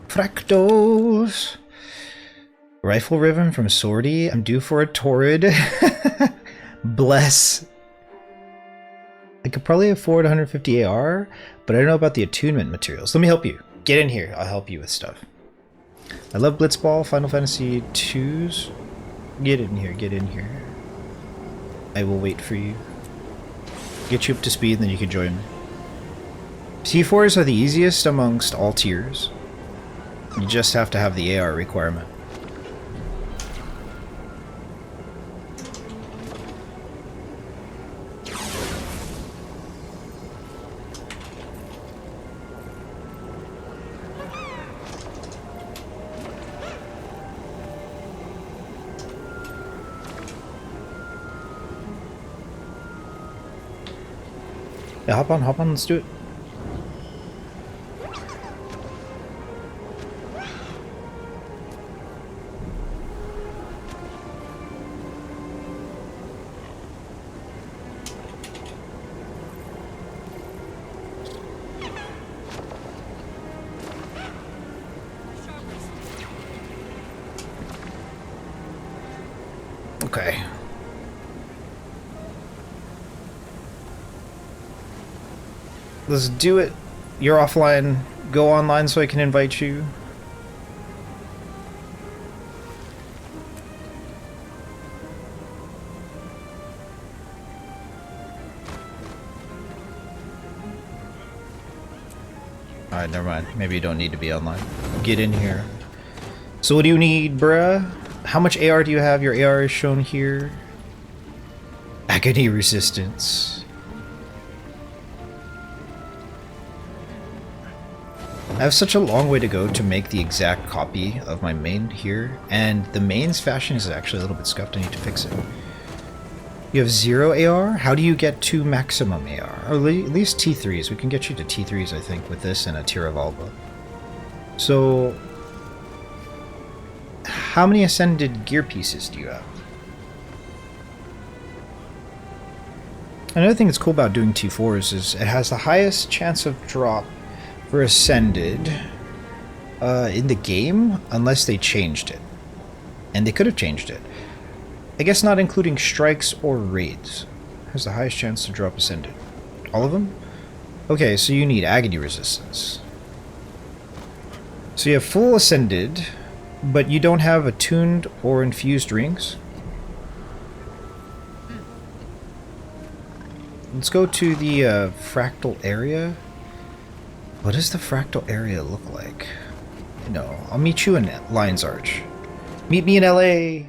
Fractals. Rifle ribbon from Swordy. I'm due for a torrid. Bless. I could probably afford 150 AR, but I don't know about the attunement materials. Let me help you. Get in here. I'll help you with stuff. I love Blitzball, Final Fantasy 2's. Get in here, get in here. I will wait for you. Get you up to speed, and then you can join me. T4's are the easiest amongst all tiers. You just have to have the AR requirement. Yeah, hop on, let's do it. Okay. Let's do it. You're offline. Go online so I can invite you. Alright, never mind. Maybe you don't need to be online. Get in here. So what do you need, bruh? How much AR do you have? Your AR is shown here. Agony resistance. I have such a long way to go to make the exact copy of my main here, and the main's fashion is actually a little bit scuffed. I need to fix it. You have 0 AR? How do you get to maximum AR? Or at least T3's. We can get you to T3's, I think, with this and a Tier of Alba. So, how many ascended gear pieces do you have? Another thing that's cool about doing T4's is it has the highest chance of drop for Ascended in the game, unless they changed it. And they could have changed it. I guess not including strikes or raids. Has the highest chance to drop Ascended. All of them? Okay, so you need Agony resistance. So you have full Ascended, but you don't have attuned or infused rings. Let's go to the fractal area. What does the fractal area look like? No, I'll meet you in Lion's Arch. Meet me in LA!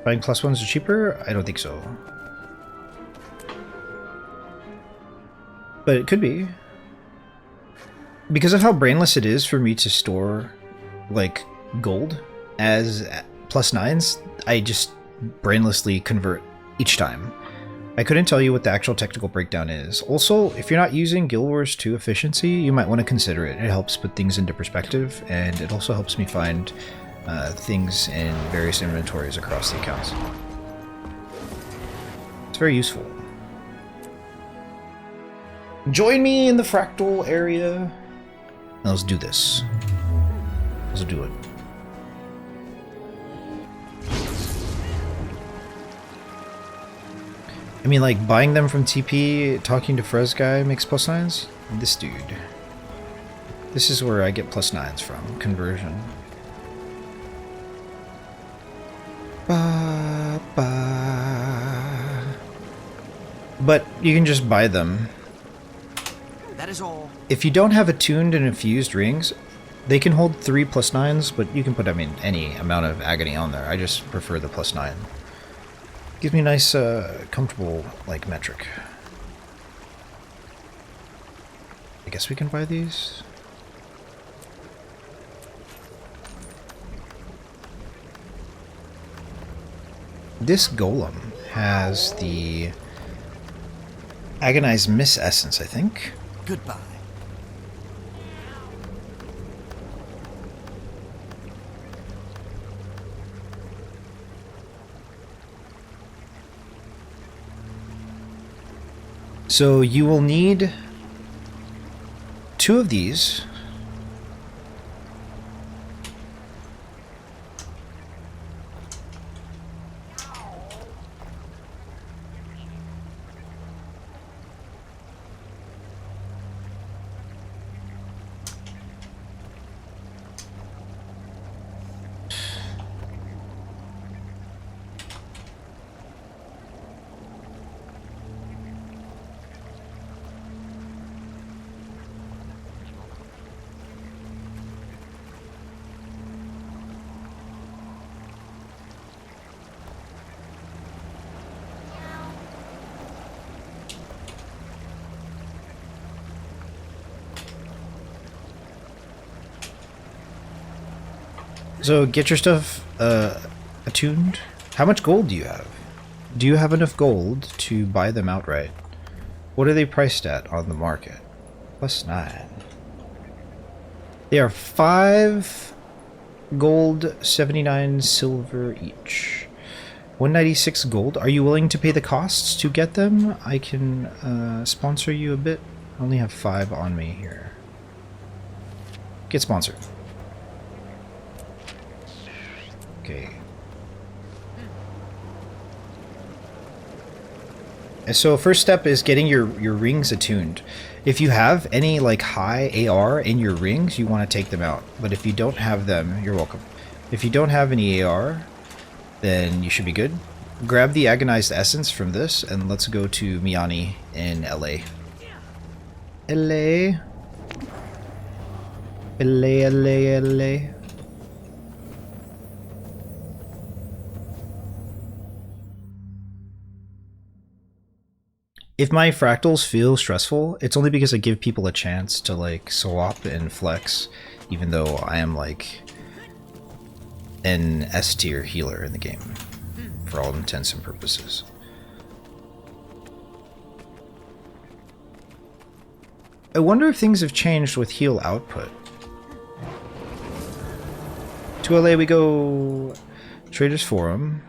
Buying +1s are cheaper? I don't think so. But it could be. Because of how brainless it is for me to store, like, gold as +9s, I just brainlessly convert each time. I couldn't tell you what the actual technical breakdown is. Also, if you're not using Guild Wars 2 efficiency, you might want to consider it. It helps put things into perspective, and it also helps me find things in various inventories across the accounts. It's very useful. Join me in the fractal area. Now let's do this. Let's do it. I mean, like, buying them from TP, talking to Frez guy makes +9s? This dude. This is where I get +9s from. Conversion. Ba, ba. But you can just buy them. That is all. If you don't have attuned and infused rings, they can hold 3 +9s, but you can put, I mean, any amount of Agony on there. I just prefer the +9. Gives me a nice, comfortable, like, metric. I guess we can buy these. This golem has the Agonized Miss Essence, I think. Goodbye. So you will need 2 of these. So get your stuff attuned. How much gold do you have? Do you have enough gold to buy them outright? What are they priced at on the market? +9. They are 5 gold, 79 silver each. 196 gold. Are you willing to pay the costs to get them? I can sponsor you a bit. I only have 5 on me here. Get sponsored. Okay. And so first step is getting your rings attuned. If you have any like high AR in your rings, you want to take them out. But if you don't have them, you're welcome. If you don't have any AR, then you should be good. Grab the agonized essence from this and let's go to Miani in LA. LA. LA, LA, LA. If my fractals feel stressful, it's only because I give people a chance to like swap and flex, even though I am like an S tier healer in the game, for all intents and purposes. I wonder if things have changed with heal output. To LA we go. Traders Forum.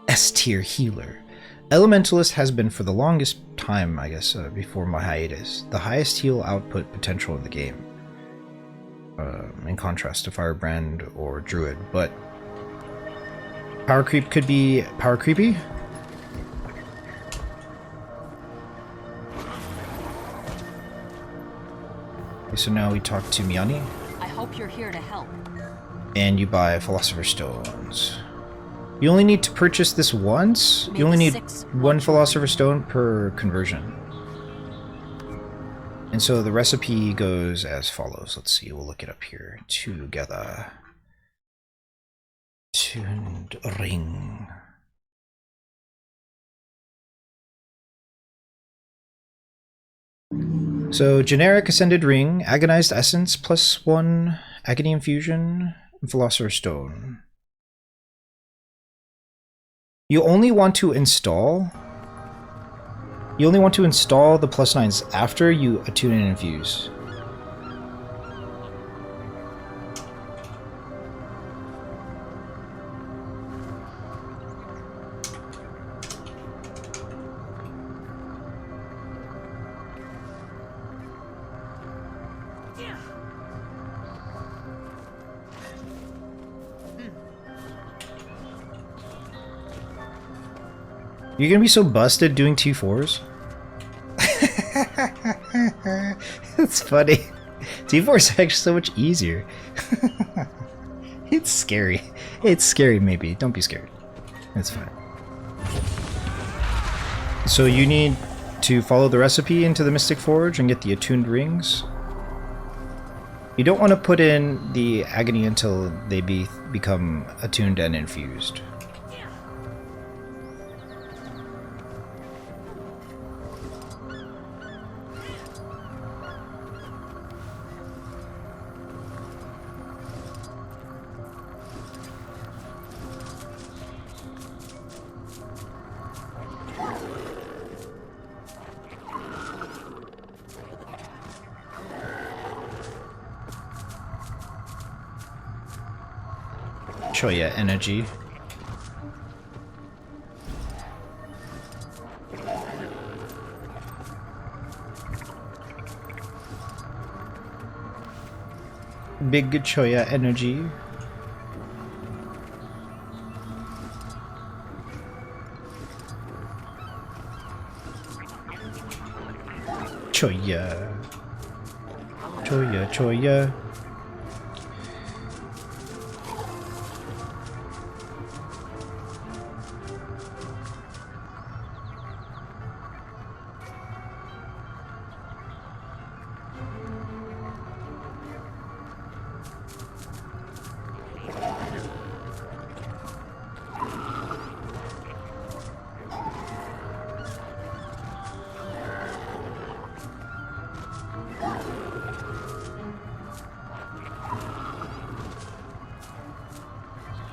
S-tier healer. Elementalist has been for the longest time, I guess, before my hiatus, the highest heal output potential in the game. In contrast to Firebrand or Druid, but power creep could be power creepy. Okay, so now we talk to Miani. I hope you're here to help. And you buy Philosopher's Stones. You only need to purchase this once. Make you only need 6 one Philosopher's Stone per conversion. And so the recipe goes as follows. Let's see, we'll look it up here together. Tuned ring. So generic ascended ring, agonized essence +1, agony infusion, and Philosopher's Stone. You only want to install the +9s after you attune and infuse. You're gonna be so busted doing T4's. That's funny. T4's is actually so much easier. It's scary. It's scary, maybe. Don't be scared. It's fine. So you need to follow the recipe into the Mystic Forge and get the attuned rings. You don't want to put in the agony until they become attuned and infused. Show ya energy. Big Choya energy. Choya. Choya, Choya.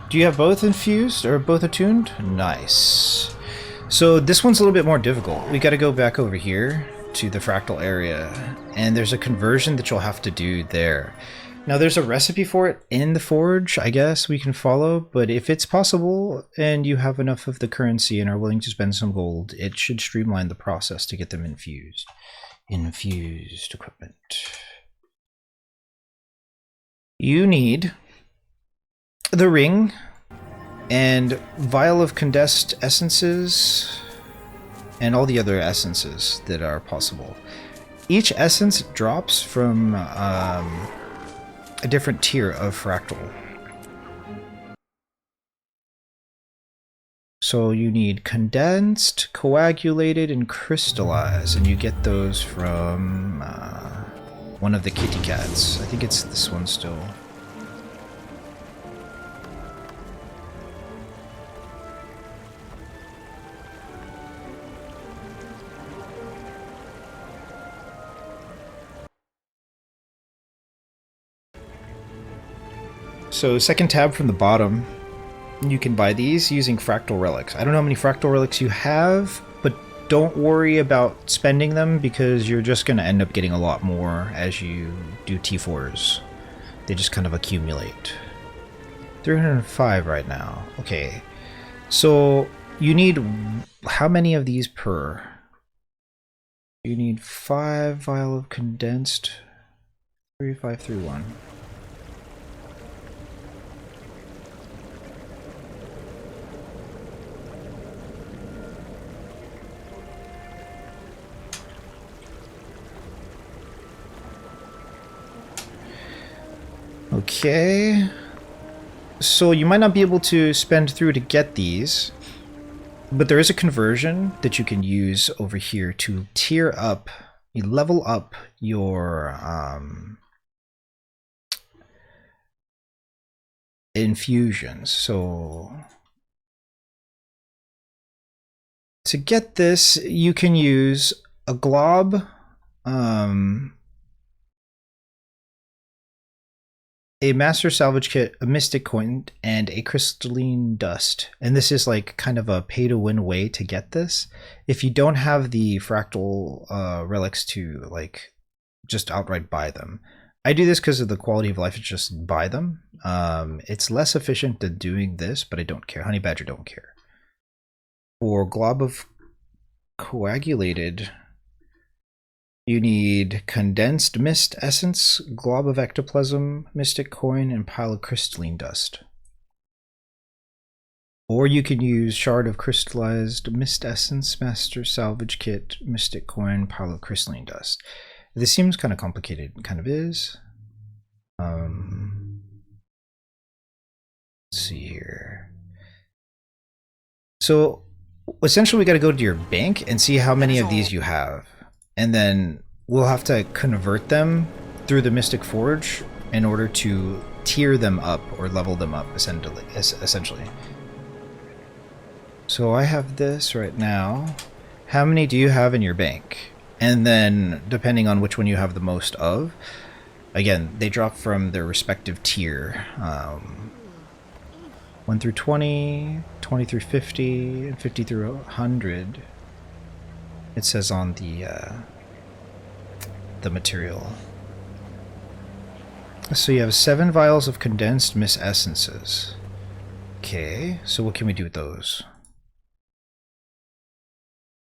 Do you have both infused or both attuned? Nice. So this one's a little bit more difficult. We got to go back over here to the fractal area, and there's a conversion that you'll have to do there. Now there's a recipe for it in the forge, I guess we can follow, but if it's possible and you have enough of the currency and are willing to spend some gold, it should streamline the process to get them infused. Infused equipment. You need the ring and vial of condensed essences and all the other essences that are possible. Each essence drops from a different tier of fractal. So you need condensed, coagulated, and crystallized, and you get those from one of the kitty cats. I think it's this one still. So second tab from the bottom, you can buy these using fractal relics. I don't know how many fractal relics you have, but don't worry about spending them because you're just going to end up getting a lot more as you do T4's. They just kind of accumulate. 305 right now. Okay, so you need how many of these per? You need 5 vial of condensed 3531. Okay, so you might not be able to spend through to get these, but there is a conversion that you can use over here to tier up, you level up your infusions. So to get this, you can use a glob, a master salvage kit, a mystic coin, and a crystalline dust. And this is like kind of a pay-to-win way to get this. If you don't have the fractal relics to like just outright buy them. I do this because of the quality of life, it's just buy them. It's less efficient than doing this, but I don't care. Honey Badger don't care. For glob of coagulated, you need condensed mist essence, glob of ectoplasm, mystic coin, and pile of crystalline dust. Or you can use shard of crystallized mist essence, master salvage kit, mystic coin, pile of crystalline dust. This seems kind of complicated. It kind of is. Let's see here. So essentially we got to go to your bank and see how many of these you have. And then we'll have to convert them through the Mystic Forge in order to tier them up or level them up, essentially. So I have this right now. How many do you have in your bank? And then, depending on which one you have the most of, again, they drop from their respective tier. 1 through 20, 20 through 50, and 50 through 100. It says on the material. So you have 7 vials of condensed mist essences. Okay, so what can we do with those?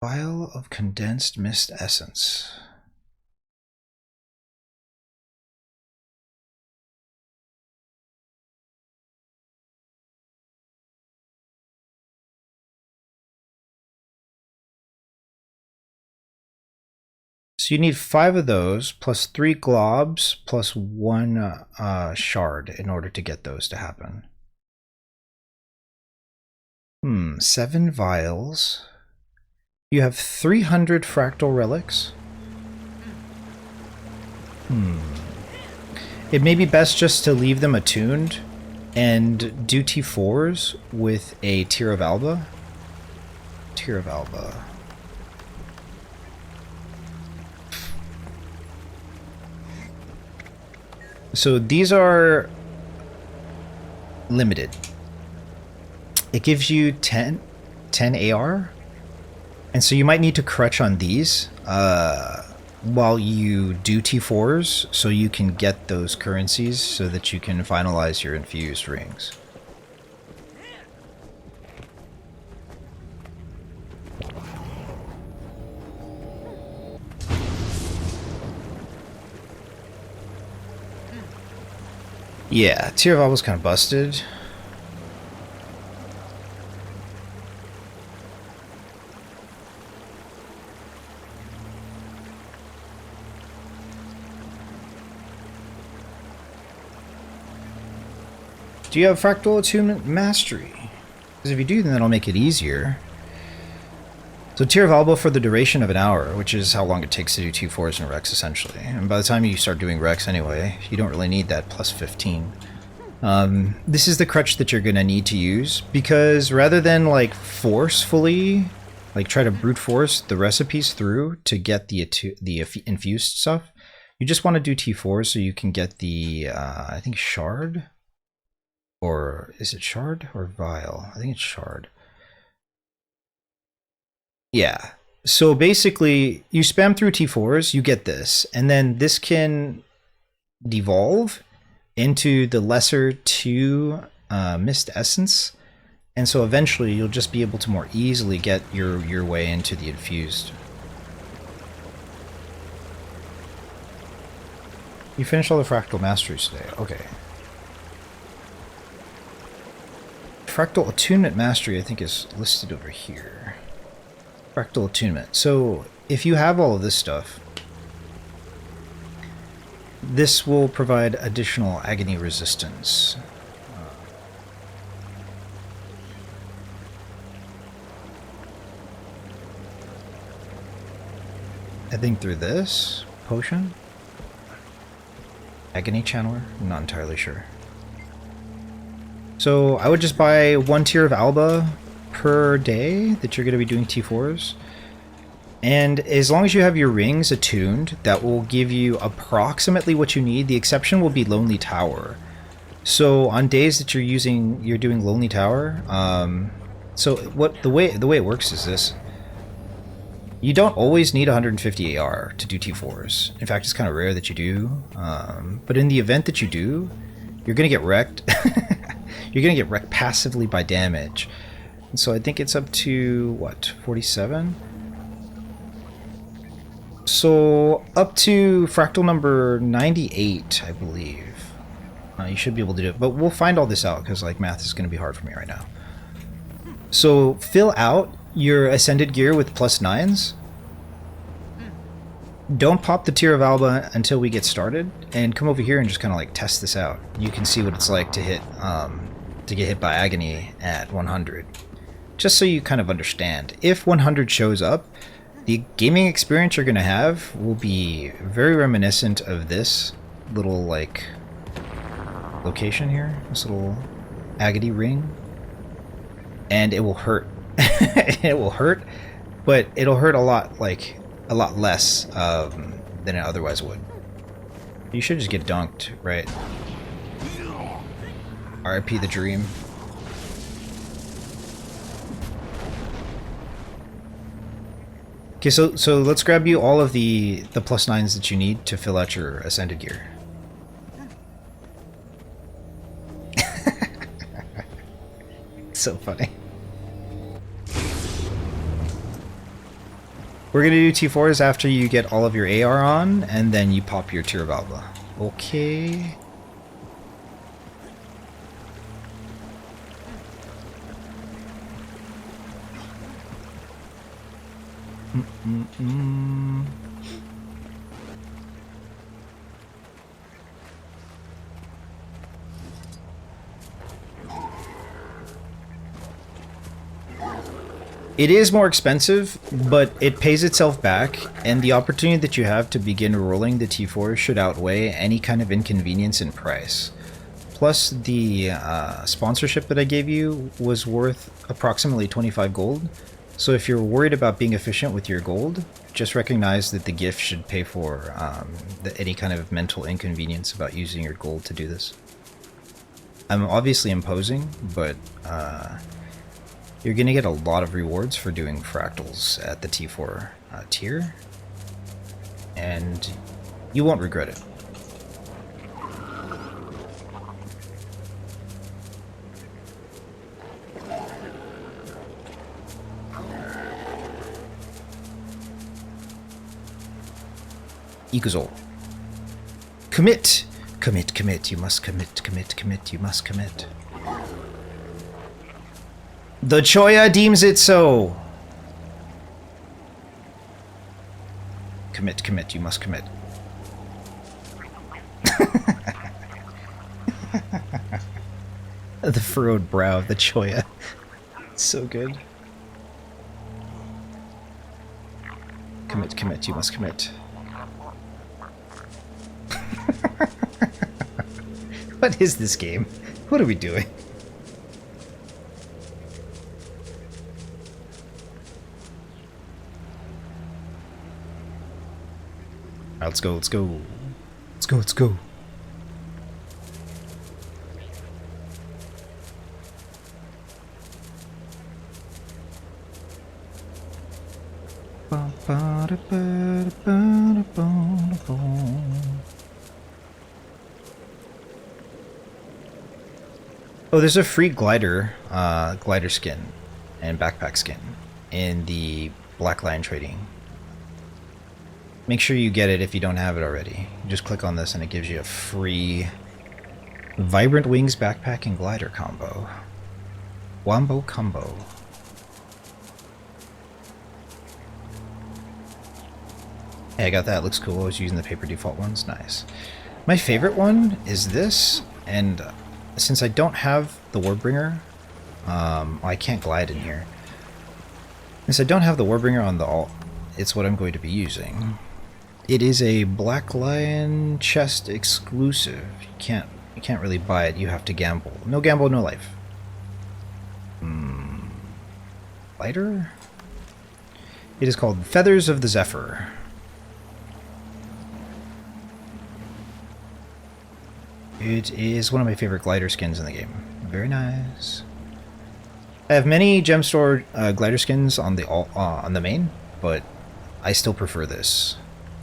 Vial of condensed mist essence. So you need 5 of those, plus 3 globs, plus 1 shard in order to get those to happen. 7 vials. You have 300 fractal relics. It may be best just to leave them attuned and do T4's with a Tear of Alba. Tear of Alba. So these are limited. It gives you 10 AR. And so you might need to crutch on these while you do T4's so you can get those currencies so that you can finalize your infused rings. Yeah, Tear of Alba's kind of busted. Do you have Fractal Attunement Mastery? Because if you do, then that'll make it easier. So Tear of Alba for the duration of an hour, which is how long it takes to do T4's and Rex, essentially. And by the time you start doing Rex anyway, you don't really need that plus 15. This is the crutch that you're going to need to use, because rather than like forcefully, like try to brute force the recipes through to get the infused stuff, you just want to do T4 so you can get the, I think, shard? Or is it shard or vial? I think it's shard. Yeah. So basically, you spam through T4's, you get this, and then this can devolve into the lesser 2 Mist Essence, and so eventually you'll just be able to more easily get your way into the infused. You finished all the Fractal Masteries today. Okay. Fractal Attunement Mastery, I think, is listed over here. Fractal Attunement. So, if you have all of this stuff, this will provide additional Agony resistance. I think through this potion? Agony Channeler? I'm not entirely sure. So I would just buy 1 Tear of Alba per day that you're going to be doing T4's. And as long as you have your rings attuned, that will give you approximately what you need. The exception will be Lonely Tower. So on days that you're doing Lonely Tower, so the way it works is this. You don't always need 150 AR to do T4's. In fact, it's kind of rare that you do. But in the event that you do, you're going to get wrecked. You're going to get wrecked passively by damage. And so I think it's up to, what, 47? So up to fractal number 98, I believe. You should be able to do it. But we'll find all this out because like math is going to be hard for me right now. So fill out your Ascended gear with +9s. Don't pop the Tear of Alba until we get started, and come over here and just kind of like test this out. You can see what it's like to get hit by Agony at 100. Just so you kind of understand. If 100 shows up, the gaming experience you're going to have will be very reminiscent of this little like location here, this little Agony ring, and it will hurt. It will hurt, but it'll hurt a lot less than it otherwise would. You should just get dunked, right? RIP the dream. Okay, so let's grab you all of the +9s that you need to fill out your Ascended gear. So funny. We're gonna do T4's after you get all of your AR on, and then you pop your Tear of Alba. Okay. It is more expensive, but it pays itself back, and the opportunity that you have to begin rolling the T4 should outweigh any kind of inconvenience in price. Plus, the sponsorship that I gave you was worth approximately 25 gold. So if you're worried about being efficient with your gold, just recognize that the gift should pay for any kind of mental inconvenience about using your gold to do this. I'm obviously imposing, but you're going to get a lot of rewards for doing fractals at the T4 tier, and you won't regret it. Ikuzol. Commit! Commit, commit, you must commit, commit, commit, you must commit. The Choya deems it so! Commit, commit, you must commit. The furrowed brow of the Choya. So good. Commit, commit, you must commit. What is this game? What are we doing? Alright, let's go, let's go. Let's go, let's go. Oh, there's a free glider skin and backpack skin in the Black Lion Trading. Make sure you get it if you don't have it already. Just click on this and it gives you a free Vibrant Wings backpack and glider combo. Wombo combo. Hey, I got that. Looks cool. I was using the paper default ones. Nice. My favorite one is this, and since I don't have the Warbringer, I can't glide in here. Since I don't have the Warbringer on the alt, it's what I'm going to be using. It is a Black Lion chest exclusive. You can't really buy it. You have to gamble. No gamble, no life. Lighter? It is called Feathers of the Zephyr. It is one of my favorite glider skins in the game. Very nice. I have many gem store glider skins on the main, but I still prefer this.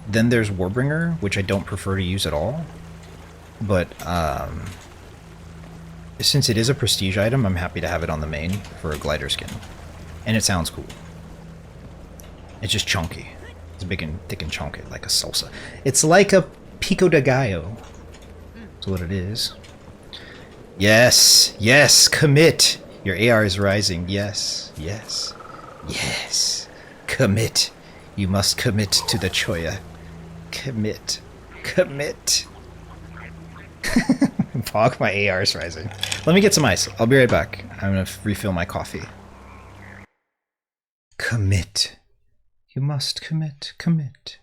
Then there's Warbringer, which I don't prefer to use at all. But since it is a prestige item, I'm happy to have it on the main for a glider skin. And it sounds cool. It's just chunky. It's big and thick and chunky, like a salsa. It's like a pico de gallo. That's what it is. Yes, yes, commit. Your AR is rising. Yes, yes, yes. Commit. You must commit to the Choya. Commit. Commit. Fuck, my AR is rising. Let me get some ice. I'll be right back. I'm gonna refill my coffee. Commit. You must commit. Commit.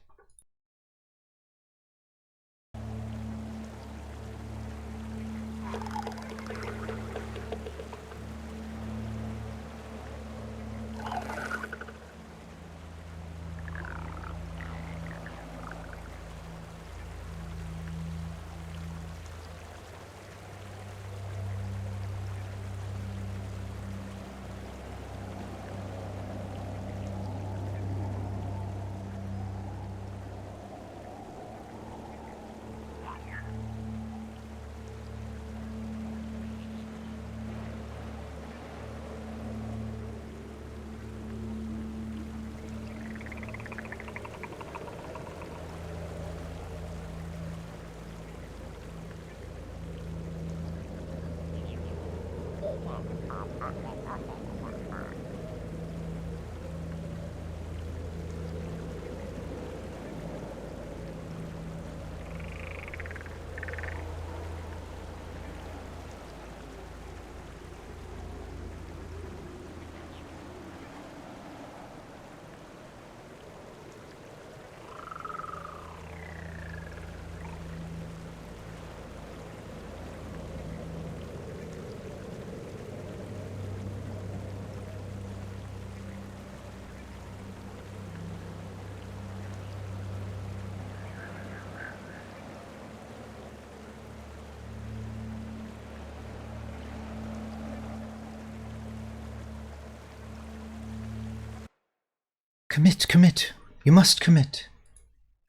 Commit, commit. You must commit.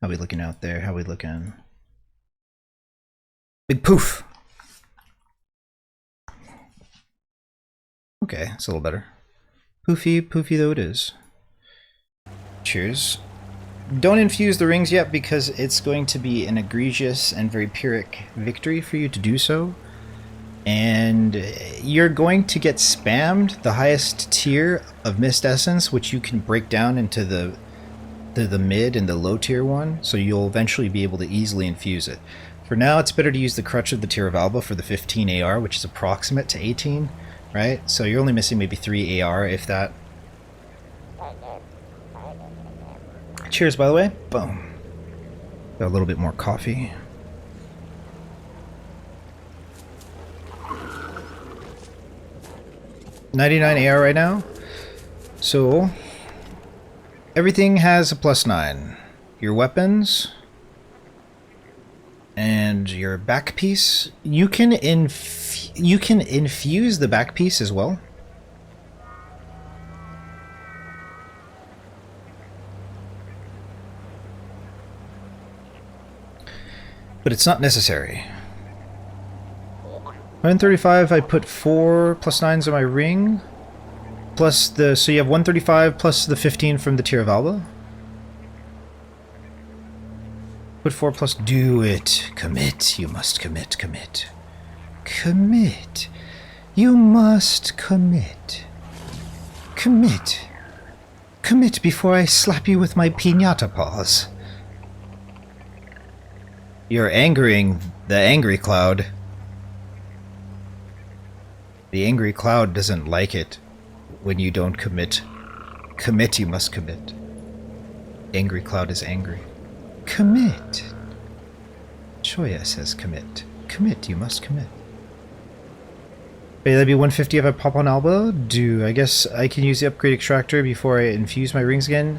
How we looking out there? How we looking? Big poof. Okay, it's a little better. Poofy, poofy though it is. Cheers. Don't infuse the rings yet because it's going to be an egregious and very Pyrrhic victory for you to do so. And you're going to get spammed the highest tier of Mist Essence, which you can break down into the mid and the low tier one, so you'll eventually be able to easily infuse it. For now, it's better to use the Crutch of the Tear of Alba for the 15 AR, which is approximate to 18, right? So you're only missing maybe 3 AR, if that. Cheers, by the way. Boom. Got a little bit more coffee. $99 AR right now. So everything has a +9. Your weapons and your back piece. You can infuse the back piece as well. But it's not necessary. 135, I put 4 +9s on my ring. Plus the, so you have 135 plus the 15 from the Tear of Alba. Put 4 plus, do it. Commit, you must commit, commit. Commit. You must commit. Commit. Commit before I slap you with my piñata paws. You're angering the angry cloud. The angry cloud doesn't like it when you don't commit. Commit, you must commit. Angry cloud is angry. Commit. Choya says commit. Commit, you must commit. Wait, that'd be 150 if I pop on Alba? I guess I can use the upgrade extractor before I infuse my rings again?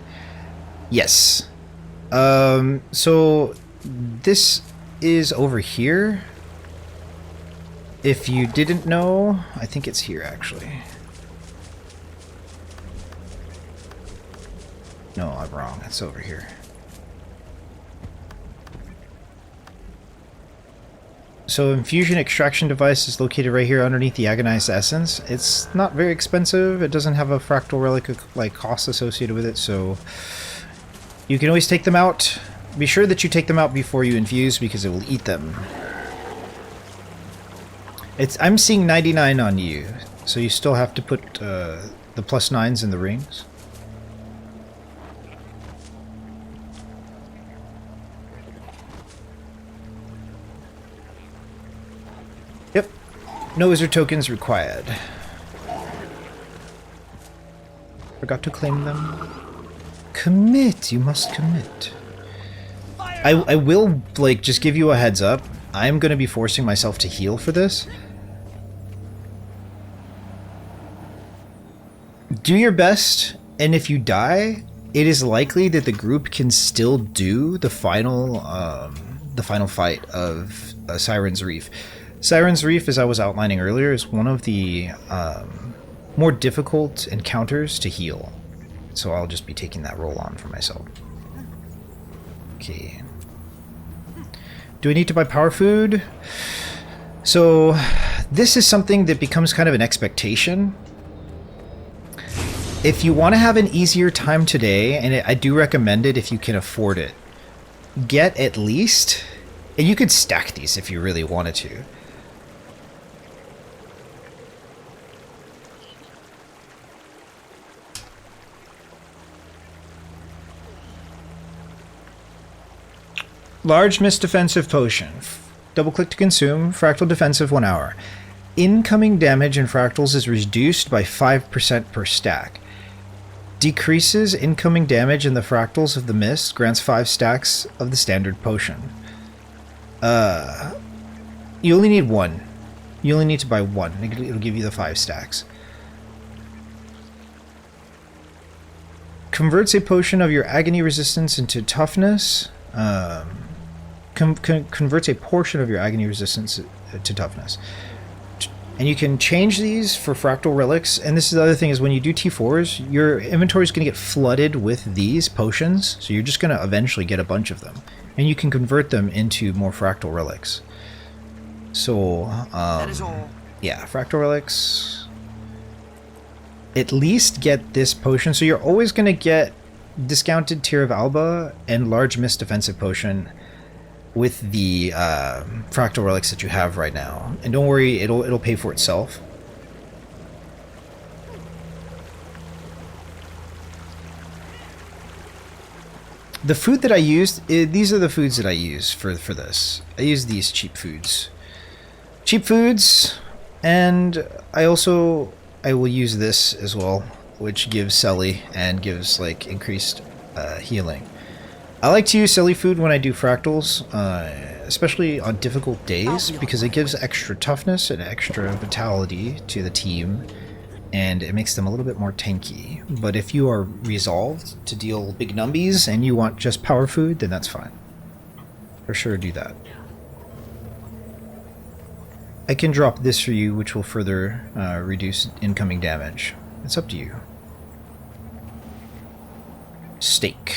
Yes. So this is over here. If you didn't know, I think it's here actually. No, I'm wrong. It's over here. So infusion extraction device is located right here underneath the agonized essence. It's not very expensive. It doesn't have a fractal relic like cost associated with it, so you can always take them out. Be sure that you take them out before you infuse because it will eat them. I'm seeing 99 on you, so you still have to put the +9s in the rings. Yep, no wizard tokens required. Forgot to claim them. Commit, you must commit. I will, like, just give you a heads up. I'm going to be forcing myself to heal for this. Do your best, and if you die, it is likely that the group can still do the final fight of Siren's Reef. Siren's Reef, as I was outlining earlier, is one of the more difficult encounters to heal. So I'll just be taking that role on for myself. Okay. Do I need to buy power food? So this is something that becomes kind of an expectation. If you want to have an easier time today, and I do recommend it if you can afford it, get at least, and you could stack these if you really wanted to. Large Mist Defensive Potion. Double click to consume. Fractal Defensive 1 hour. Incoming damage in Fractals is reduced by 5% per stack. Decreases incoming damage in the Fractals of the Mist. Grants 5 stacks of the standard potion. You only need 1. You only need to buy 1. It'll give you the 5 stacks. Converts a potion of your Agony resistance into toughness. Converts a portion of your Agony resistance to toughness. And you can change these for fractal relics. And this is the other thing is when you do T4s, your inventory is going to get flooded with these potions. So you're just going to eventually get a bunch of them. And you can convert them into more fractal relics. So, That is all. yeah, fractal relics. At least get this potion. So you're always going to get discounted Tear of Alba and large mist defensive potion with the fractal relics that you have right now, and don't worry, it'll pay for itself. The food that I used, these are the foods that I use for this. I use these cheap foods, and I will use this as well, which gives Selly and gives like increased healing. I like to use Selly food when I do fractals, especially on difficult days, because it gives extra toughness and extra vitality to the team, and it makes them a little bit more tanky. But if you are resolved to deal big numbies and you want just power food, then that's fine. For sure do that. I can drop this for you, which will further reduce incoming damage. It's up to you. Steak.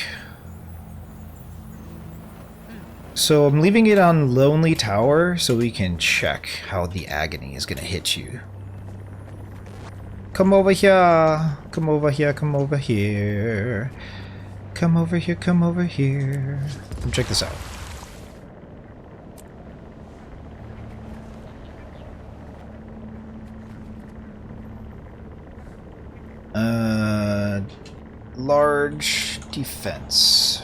So I'm leaving it on Lonely Tower so we can check how the Agony is going to hit you. Come over here. Come over here. Come over here. Come over here. Come over here. Come check this out. Large defense.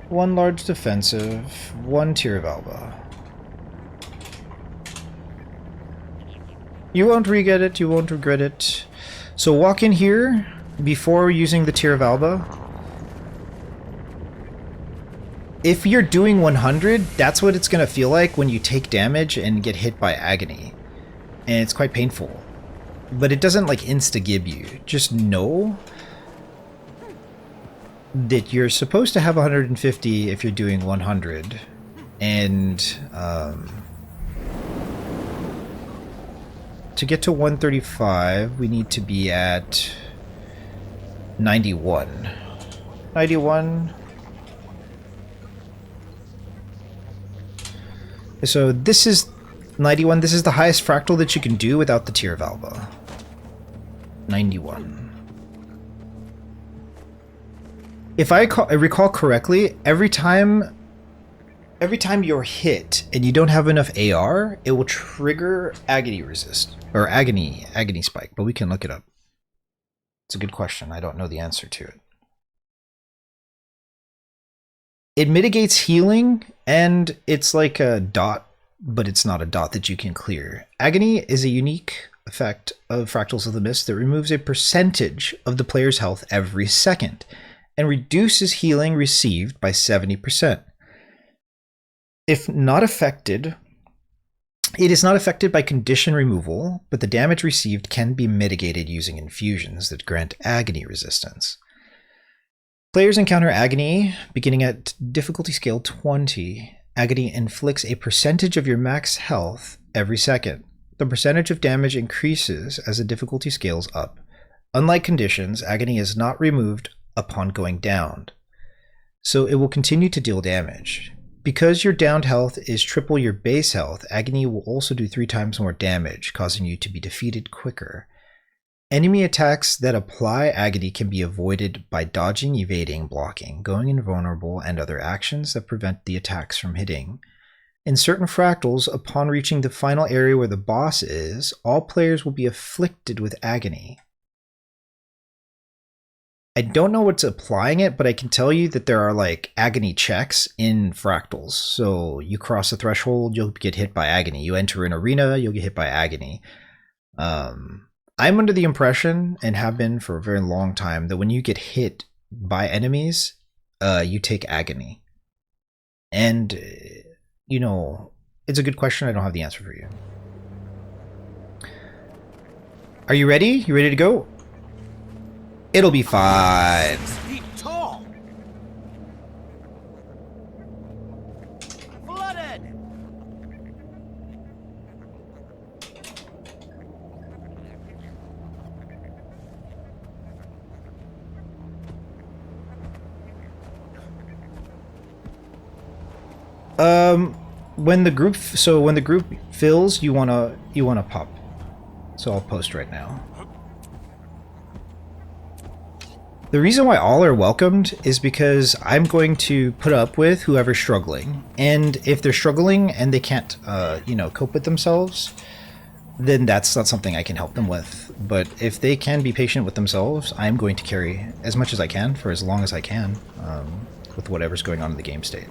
One large defensive, one Tear of Alba. You won't regret it, you won't regret it. So walk in here before using the Tear of Alba. If you're doing 100, that's what it's going to feel like when you take damage and get hit by Agony. And it's quite painful. But it doesn't like insta-gib you. Just know that you're supposed to have 150 if you're doing 100. And to get to 135, we need to be at 91. 91. So this is 91. This is the highest fractal that you can do without the Tear of Alba. 91. If I recall correctly, every time you're hit and you don't have enough AR, it will trigger Agony resist or Agony spike. But we can look it up. It's a good question. I don't know the answer to it. It mitigates healing, and it's like a dot, but it's not a dot that you can clear. Agony is a unique effect of Fractals of the Mist that removes a percentage of the player's health every second and reduces healing received by 70%. If not affected, it is not affected by condition removal, but the damage received can be mitigated using infusions that grant Agony resistance. Players encounter Agony beginning at difficulty scale 20. Agony inflicts a percentage of your max health every second. The percentage of damage increases as the difficulty scales up. Unlike conditions, Agony is not removed upon going down, so it will continue to deal damage. Because your downed health is triple your base health, Agony will also do 3 times more damage, causing you to be defeated quicker. Enemy attacks that apply Agony can be avoided by dodging, evading, blocking, going invulnerable, and other actions that prevent the attacks from hitting. In certain fractals, upon reaching the final area where the boss is, all players will be afflicted with Agony. I don't know what's applying it, but I can tell you that there are like Agony checks in Fractals. So you cross a threshold, you'll get hit by Agony. You enter an arena, you'll get hit by Agony. I'm under the impression, and have been for a very long time, that when you get hit by enemies, you take Agony. And, you know, it's a good question. I don't have the answer for you. Are you ready? You ready to go? It'll be fine. 6 feet tall. Flooded. When the group fills, you wanna pop. So I'll post right now. The reason why all are welcomed is because I'm going to put up with whoever's struggling, and if they're struggling and they can't, cope with themselves, then that's not something I can help them with. But if they can be patient with themselves, I'm going to carry as much as I can for as long as I can, with whatever's going on in the game state.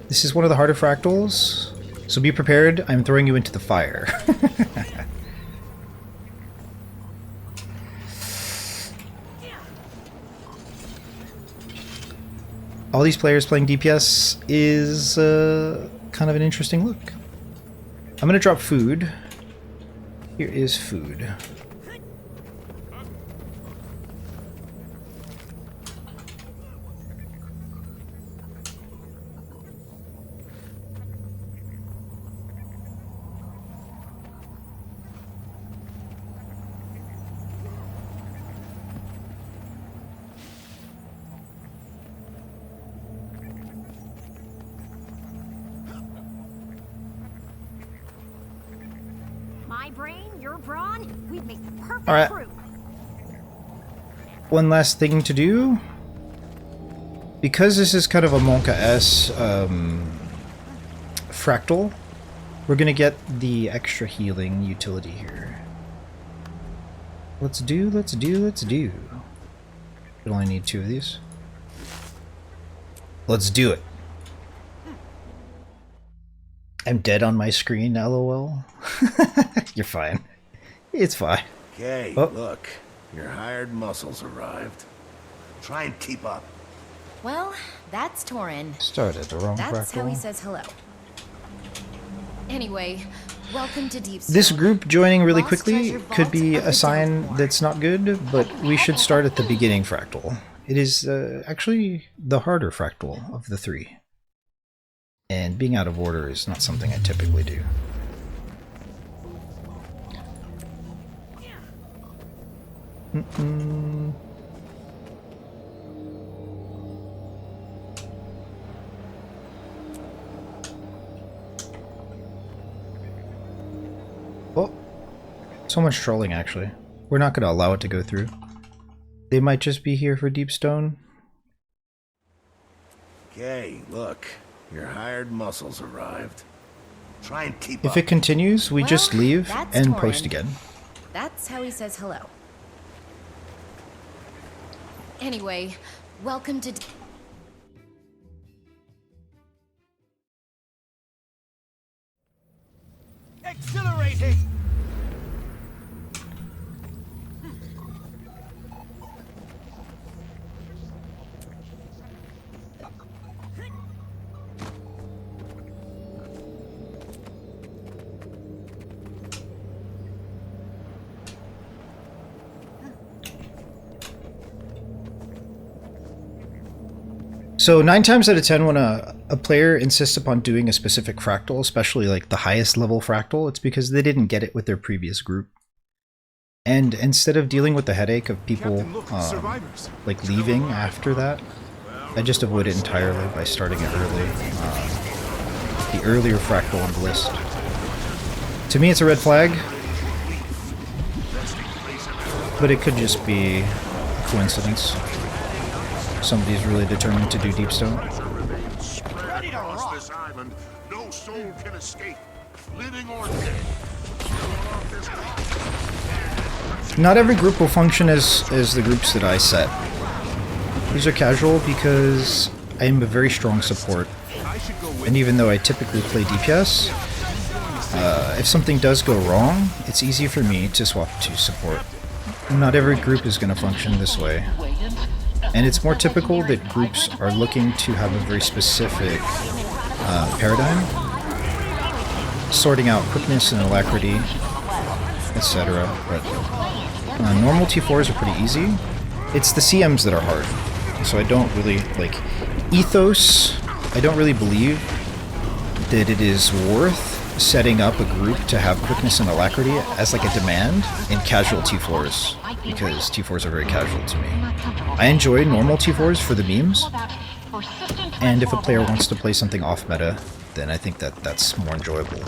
This is one of the harder fractals, so be prepared. I'm throwing you into the fire. All these players playing DPS is kind of an interesting look. I'm going to drop food. Here is food. My brain, your brawn, we'd make the perfect All right. crew. One last thing to do. Because this is kind of a Monka-S fractal, we're gonna get the extra healing utility here. Let's do. We only need 2 of these. Let's do it. I'm dead on my screen, lol. You're fine. It's fine. Okay, Oh. look. Your hired muscles arrived. Try and keep up. Well, that's Torin. Started the wrong That's how he fractal. says hello. Anyway, welcome to Deep This Stone. group joining really Lost quickly treasure could vault be of a the sign Delphi. that's not good, but we should start at the beginning fractal. It is actually the harder fractal of the 3. And being out of order is not something I typically do. Oh, so much trolling actually. We're not going to allow it to go through. They might just be here for Deep Stone. Okay, look. Your hired muscles arrived. Try and keep If up. it continues, we Well, just leave that's and Torin. post again. That's how he says hello. Anyway, welcome to... Exhilarating! So 9 times out of 10 when a player insists upon doing a specific fractal, especially like the highest level fractal, it's because they didn't get it with their previous group. And instead of dealing with the headache of people like leaving after that, I just avoid it entirely by starting it early. The earlier fractal on the list. To me it's a red flag, but it could just be a coincidence. Somebody's really determined to do Deep Stone. Ready to rock. This island, no soul can escape, living or dead. Not every group will function as the groups that I set. These are casual because I am a very strong support. And even though I typically play DPS, if something does go wrong, it's easy for me to swap to support. Not every group is going to function this way. And it's more typical that groups are looking to have a very specific paradigm, sorting out quickness and alacrity, etc. But normal T4's are pretty easy. It's the CMs that are hard. So I don't really, like, ethos, I don't really believe that it is worth setting up a group to have quickness and alacrity as like a demand in casual T4's, because T4's are very casual to me. I enjoy normal T4's for the memes, and if a player wants to play something off meta, then I think that's more enjoyable.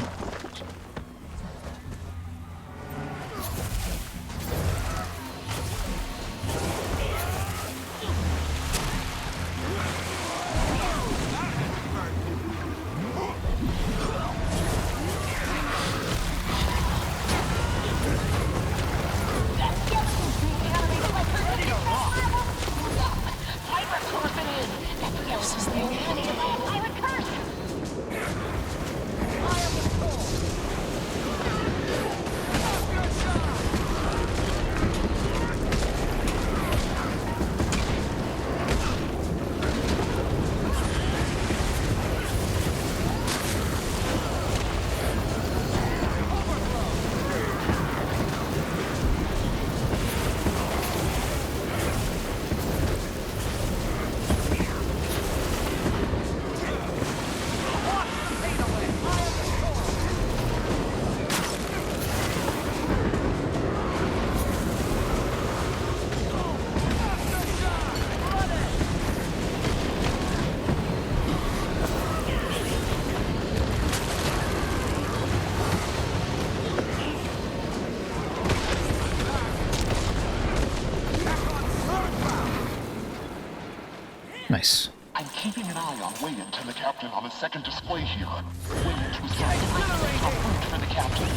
Nice. I'm keeping an eye on Wayne and the captain on the second display here. Wayne was guided by the fruit for the captain.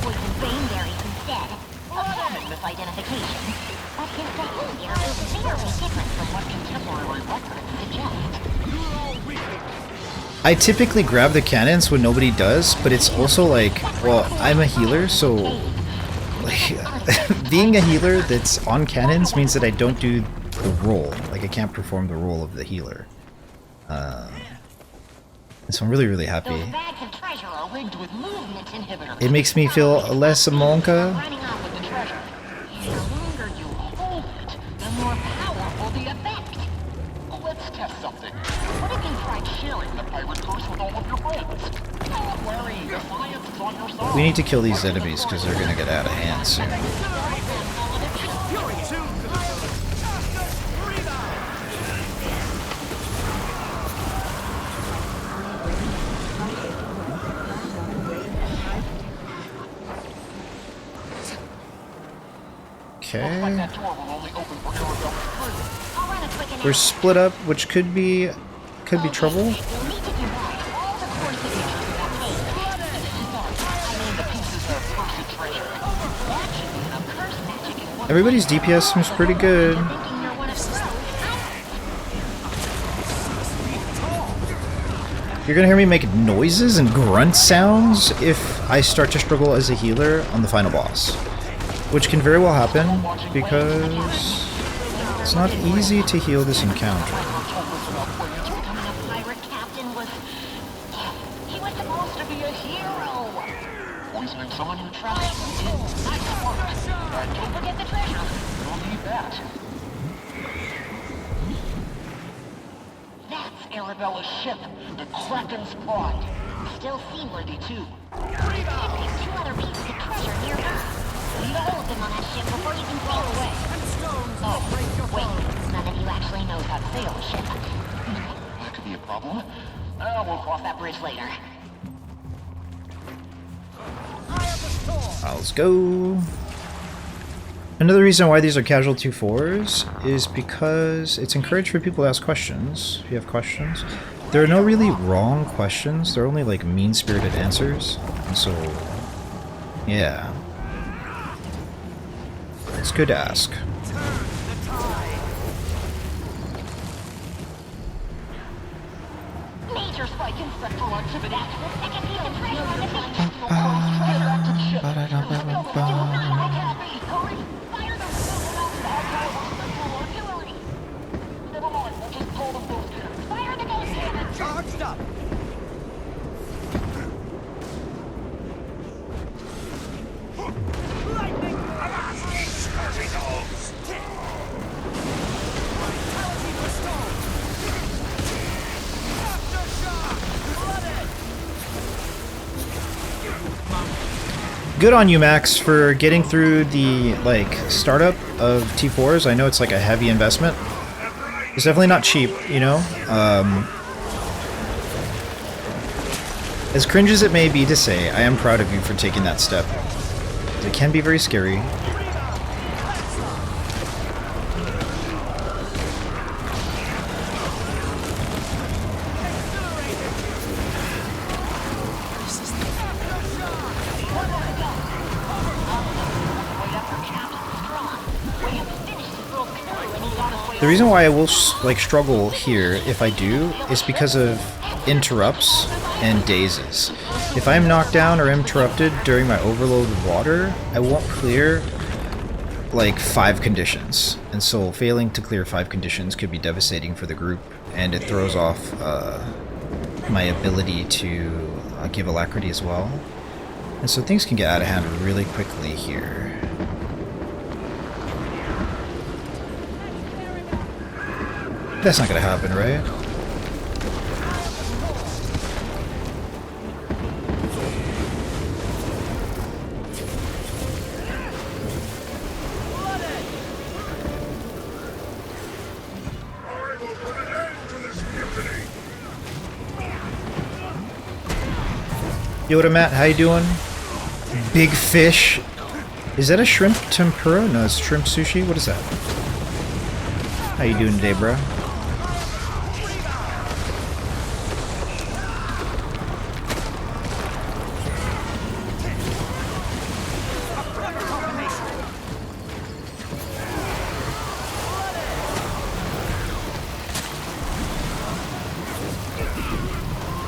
Poison brainberries instead. A common misidentification. But his behavior is very different from what contemporary records suggest. I typically grab the cannons when nobody does, but it's also like, well, I'm a healer, so like being a healer that's on cannons means that I don't do the role. Like I can't perform the role of the healer. So I'm really happy. Those bags of treasure are rigged with movement inhibitors. It makes me feel less a monka. Running off with the treasure. The longer you hold it, the more powerful the effect. Let's test something. What if you tried sharing the pirate curse with all of your friends? Don't worry, the science is on your side. We need to kill these enemies because they're gonna get out of hand soon. Okay. We're split up, which could be trouble. Everybody's DPS seems pretty good. You're gonna hear me make noises and grunt sounds if I start to struggle as a healer on the final boss. Which can very well happen, because it's not easy to heal this encounter. That's Arabella's ship, the Kraken's Pride. Still seaworthy too. There's 2 other pieces of treasure nearby. Load them on that ship before you can sail away. Oh, wait. None of you actually knows how to sail a ship. That could be a problem. We'll cross that bridge later. Let's go. Another reason why these are casual T4's is because it's encouraged for people to ask questions. If you have questions, there are no really wrong questions. They're only like mean-spirited answers. And so, yeah, it's good to ask. Major spike in spectral activity. I can feel the pressure on the beach. Hurry! Fire them! Spectral artillery! Never mind, we'll just call them ghost cannons. Fire the ghost cannon! Charged up! Lightning! Scurvy dogs! Vitality bestowed! Aftershock! Flooded! Good on you, Max, for getting through the like startup of T4's. I know it's like a heavy investment. It's definitely not cheap, you know. As cringe as it may be to say, I am proud of you for taking that step. It can be very scary. The reason why I will like struggle here if I do is because of interrupts and dazes. If I'm knocked down or interrupted during my overload of water, I won't clear like 5 conditions, and so failing to clear 5 conditions could be devastating for the group, and it throws off my ability to give alacrity as well, and so things can get out of hand really quickly here. That's not gonna happen, right? Yoda Matt, how you doing? Big fish. Is that a shrimp tempura? No, it's shrimp sushi. What is that? How you doing today, bro?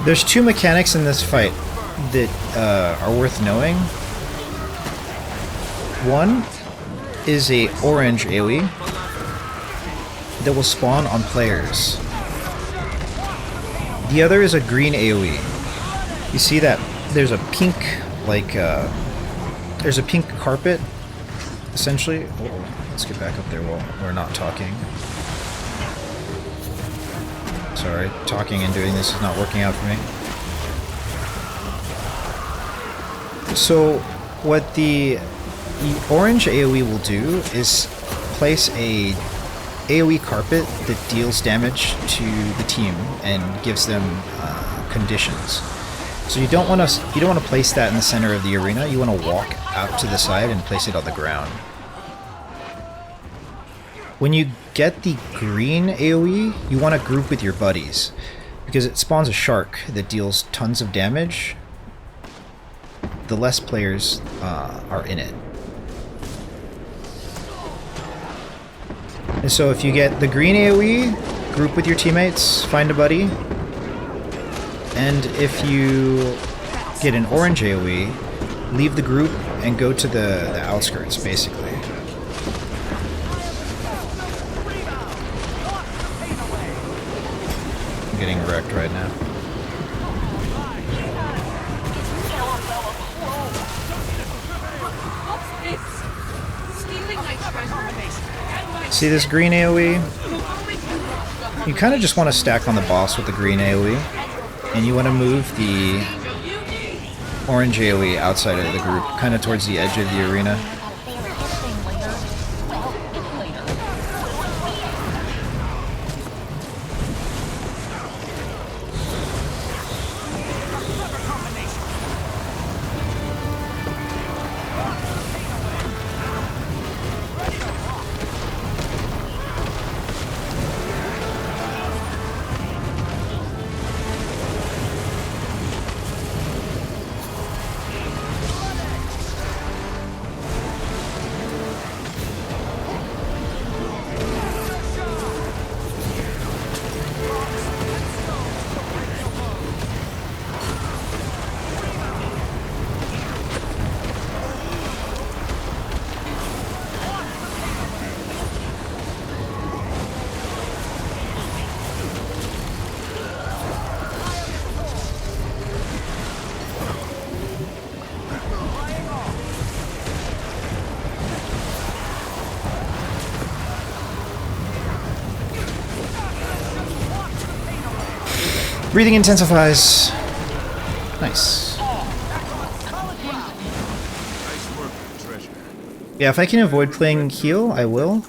There's 2 mechanics in this fight that are worth knowing. One is a orange AoE that will spawn on players. The other is a green AoE. You see that there's a pink, like, there's a pink carpet, essentially. Oh, let's get back up there while we're not talking. Sorry, talking and doing this is not working out for me. So, what the orange AoE will do is place a AoE carpet that deals damage to the team and gives them conditions. So you don't want to place that in the center of the arena. You want to walk out to the side and place it on the ground. When you get the green AoE, you want to group with your buddies, because it spawns a shark that deals tons of damage. The less players are in it. And so if you get the green AoE, group with your teammates, find a buddy. And if you get an orange AoE, leave the group and go to the outskirts, basically. I'm getting wrecked right now. See this green AoE? You kind of just want to stack on the boss with the green AoE, and you want to move the orange AoE outside of the group, kind of towards the edge of the arena. Breathing intensifies. Nice. Yeah, if I can avoid playing heal, I will.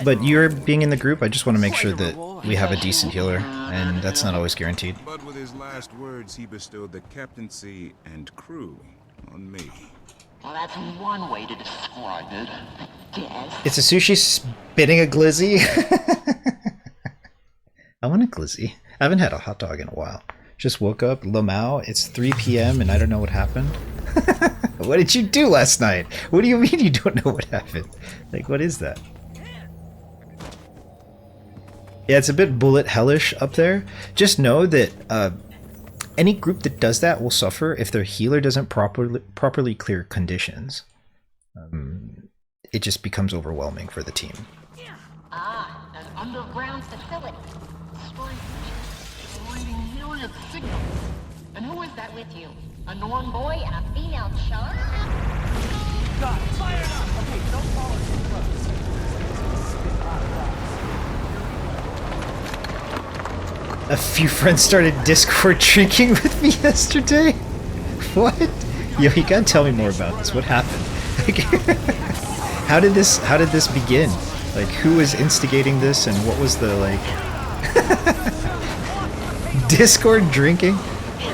But you're being in the group, I just want to make sure that we have a decent healer, and that's not always guaranteed. But with his last words, he bestowed the captaincy and crew on me. Well, that's one way to describe it. Yes. It's a sushi spitting a glizzy. I want a glizzy. I haven't had a hot dog in a while. Just woke up, Lamau, it's 3 p.m. and I don't know what happened. What did you do last night? What do you mean you don't know what happened? Like, what is that? Yeah, it's a bit bullet hellish up there. Just know that any group that does that will suffer if their healer doesn't properly clear conditions. It just becomes overwhelming for the team. Ah, an underground facility. Strange. Reading myriad signals. And who is that with you? A Norn boy and a female chum? God, fire it up! Okay, don't follow too close. A few friends started Discord drinking with me yesterday. What? Yo, you gotta tell me more about this. What happened? Like, how did this begin? Like, who was instigating this, and what was the like? Discord drinking?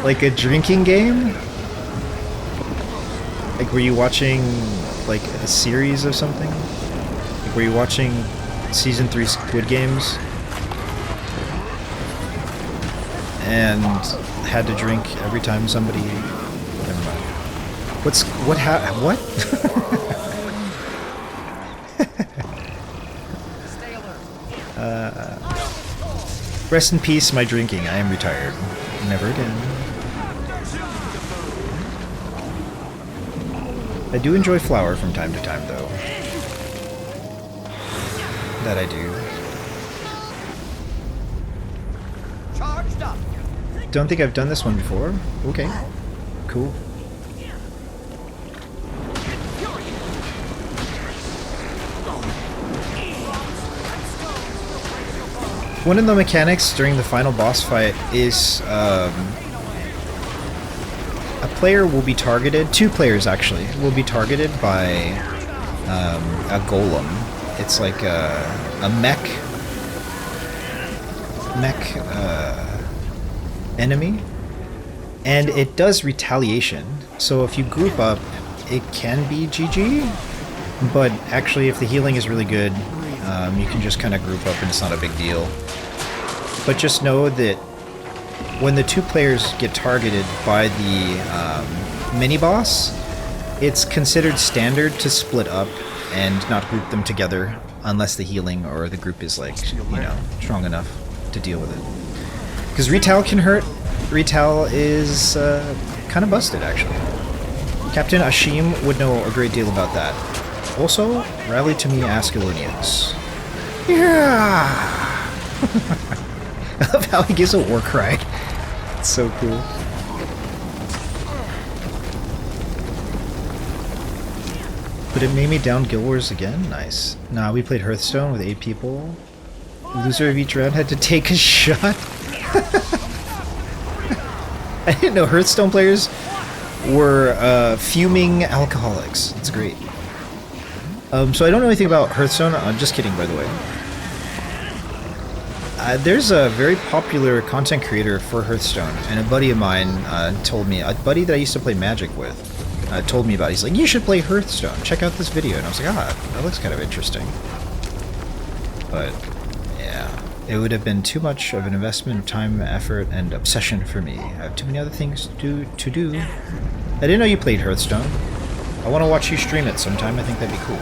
Like a drinking game? Like, were you watching like a series of something? Like, were you watching season 3 Squid Games? And had to drink every time somebody. Never mind. What? Stay alert. Rest in peace, my drinking. I am retired. Never again. I do enjoy flour from time to time, though. That I do. Charged up. Don't think I've done this one before. Okay. Cool. One of the mechanics during the final boss fight is a player will be targeted, 2 players actually, will be targeted by a golem. It's like a mech enemy, and it does retaliation. So if you group up, it can be GG, but actually if the healing is really good, you can just kind of group up and it's not a big deal. But just know that when the 2 players get targeted by the mini-boss, it's considered standard to split up and not group them together unless the healing or the group is like, you know, strong enough to deal with it. Because Retal can hurt. Retal is kind of busted, actually. Captain Ashim would know a great deal about that. Also, rally to me, Ascalonians. Yeah! I love how he gives a war cry. It's so cool. But it made me down Guild Wars again? Nice. Nah, we played Hearthstone with 8 people. Loser of each round had to take a shot. I didn't know Hearthstone players were fuming alcoholics. It's great. So I don't know anything about Hearthstone. I'm just kidding, by the way. There's a very popular content creator for Hearthstone, and a buddy of mine told me, a buddy that I used to play Magic with, told me about it. He's like, you should play Hearthstone. Check out this video. And I was like, that looks kind of interesting. But, yeah. It would have been too much of an investment of time, effort, and obsession for me. I have too many other things to do. I didn't know you played Hearthstone. I want to watch you stream it sometime. I think that'd be cool.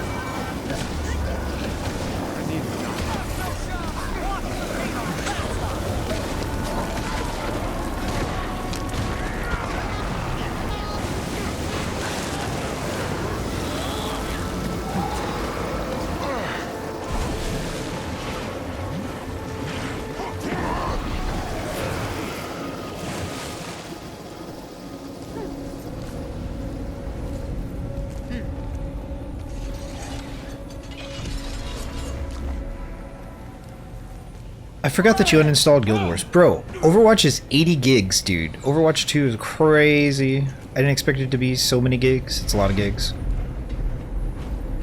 I forgot that you uninstalled Guild Wars. Bro, Overwatch is 80 gigs, dude. Overwatch 2 is crazy. I didn't expect it to be so many gigs. It's a lot of gigs.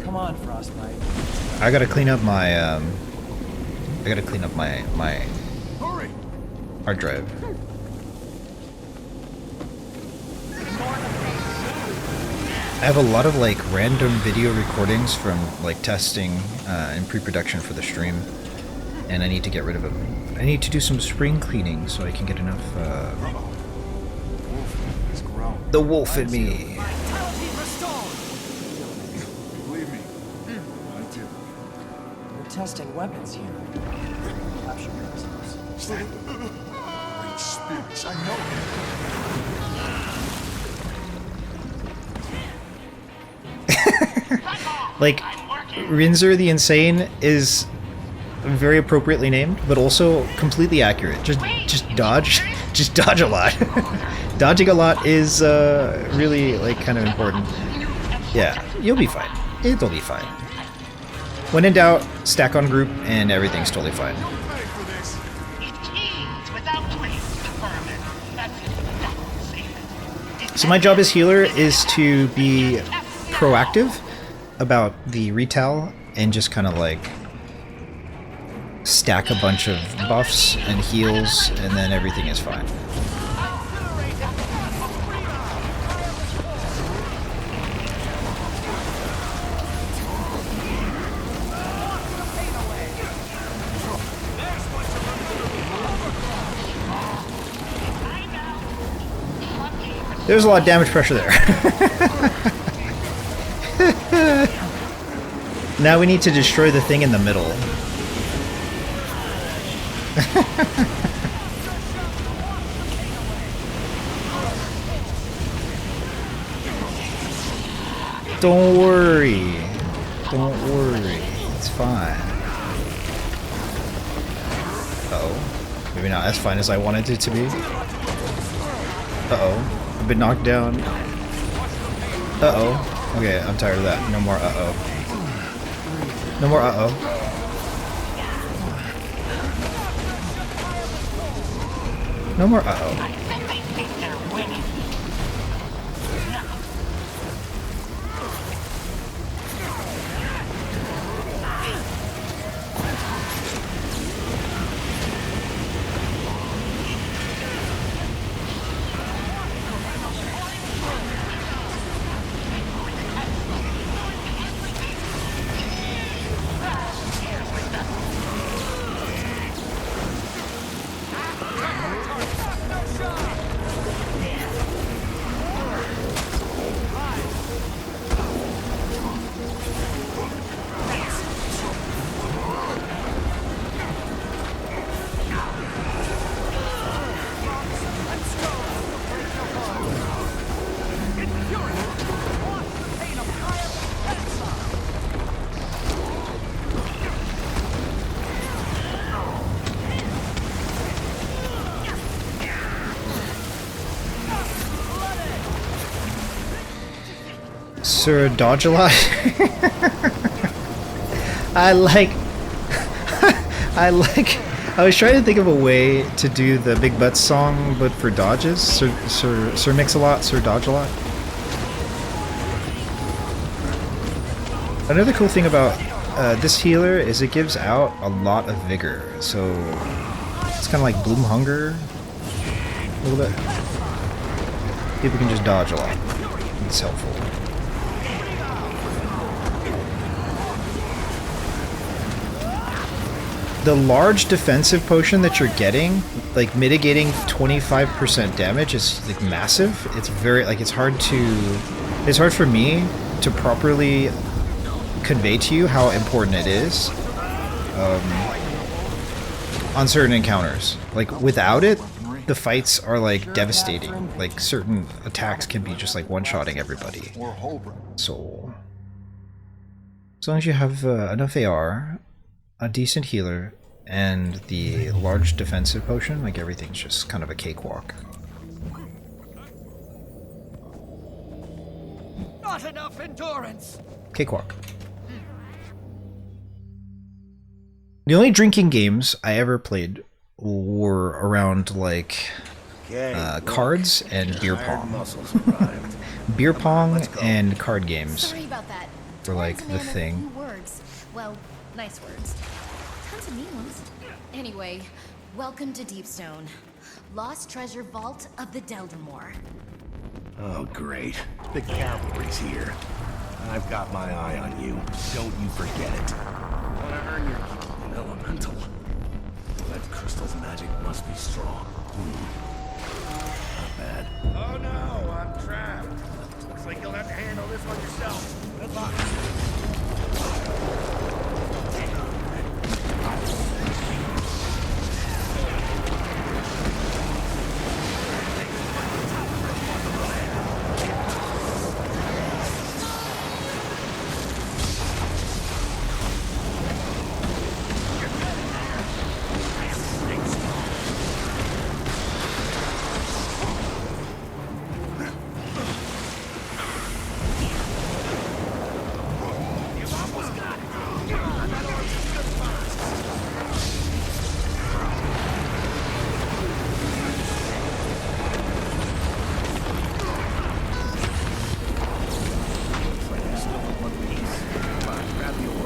Come on, Frostbite. I gotta clean up my my hard drive. I have a lot of like random video recordings from like testing in pre-production for the stream, and I need to get rid of them. I need to do some spring cleaning so I can get enough. The wolf in me. Believe me, I do. We're testing weapons here. Capture prisoners. Great spirits, I know. Like, Rinzer the Insane is very appropriately named, but also completely accurate. Just dodge a lot. Dodging a lot is really like kind of important. Yeah, you'll be fine. It'll be fine. When in doubt, stack on group and everything's totally fine. So my job as healer is to be proactive about the retail and just kind of like stack a bunch of buffs and heals, and then everything is fine. There's a lot of damage pressure there. Now we need to destroy the thing in the middle. Don't worry. Don't worry. It's fine. Uh-oh. Maybe not as fine as I wanted it to be. Uh-oh. I've been knocked down. Uh-oh. Okay, I'm tired of that. No more uh-oh. No more uh-oh. No more uh-oh. Sir dodge a lot. I was trying to think of a way to do the Big Butts song, but for dodges. Sir mix a lot, Sir dodge a lot. Another cool thing about this healer is it gives out a lot of vigor, so it's kind of like Bloom Hunger a little bit. People can just dodge a lot. It's helpful. The large defensive potion that you're getting, like mitigating 25% damage, is like massive. It's very it's hard for me to properly convey to you how important it is on certain encounters. Like without it, the fights are like devastating. Like certain attacks can be just like one-shotting everybody. So as long as you have enough AR, a decent healer, and the large defensive potion, like everything's just kind of a cakewalk. Not enough endurance. Cakewalk. The only drinking games I ever played were around like cards and beer pong. Beer pong and card games Sorry about that. were like the thing. Well, nice words. Tons of mean ones. Anyway, welcome to Deepstone. Lost treasure vault of the Deldemore. Oh, great. The cavalry's here. I've got my eye on you. Don't you forget it. Wanna earn your keep, an elemental. That crystal's magic must be strong. Not bad. Oh no, I'm trapped. Looks like you'll have to handle this one yourself. Good luck.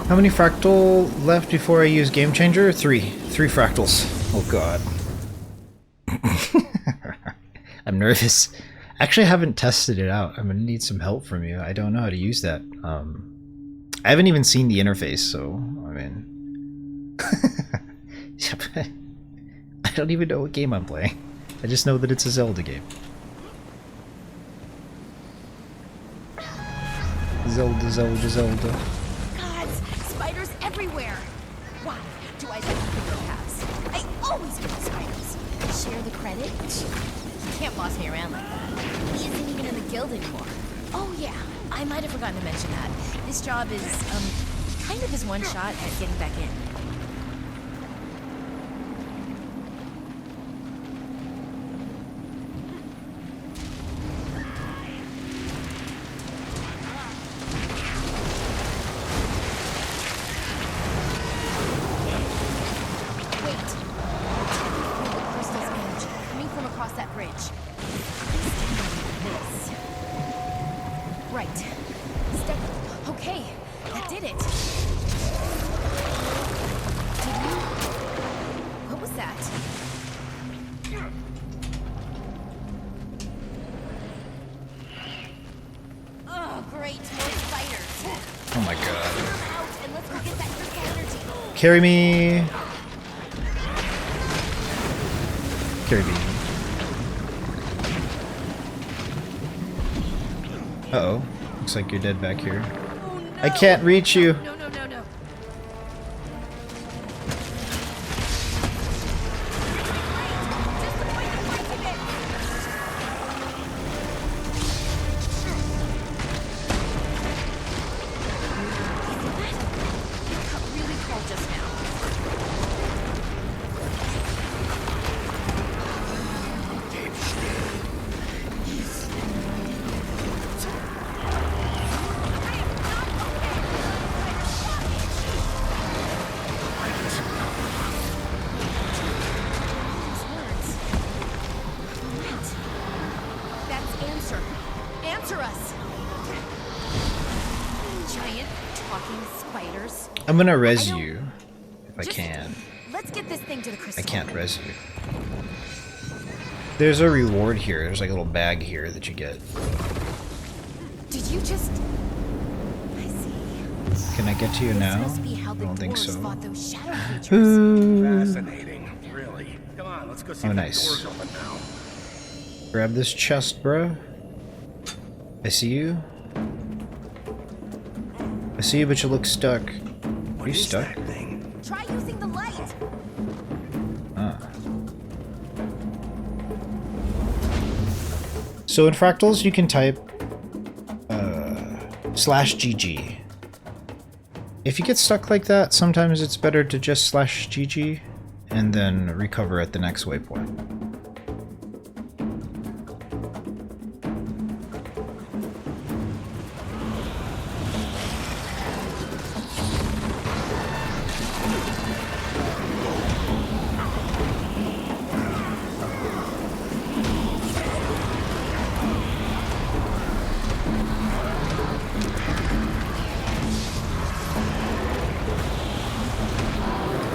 How many fractal left before I use Game Changer? 3. 3 fractals. Oh god. I'm nervous. Actually, I haven't tested it out. I'm gonna need some help from you. I don't know how to use that. I haven't even seen the interface, so I mean, I don't even know what game I'm playing. I just know that it's a Zelda game. Zelda, Zelda, Zelda. Gods, spiders everywhere. Why do I let you pick your paths? I always get the spiders. Share the credit? You can't boss me around like that. He isn't even in the guild anymore. Oh yeah, I might have forgotten to mention that. This job is, kind of his one shot at getting back in. Carry me. Carry me. Uh-oh. Looks like you're dead back here. Oh, no. I can't reach you. No, no, no, no. I'm gonna res you if I can. Let's get this thing to the crystal. I can't res you. There's a reward here. There's like a little bag here that you get. Did you just? I see. Can I get to you now? Must be how the I don't think so. fought those shadow creatures. Fascinating, really. Come on, let's go see Oh, if nice. the door's open now. Grab this chest, bruh. I see you. I see you, but you look stuck. Are you stuck? That thing? Try using the light. Ah. So in Fractals, you can type /GG. If you get stuck like that, sometimes it's better to just /GG and then recover at the next waypoint.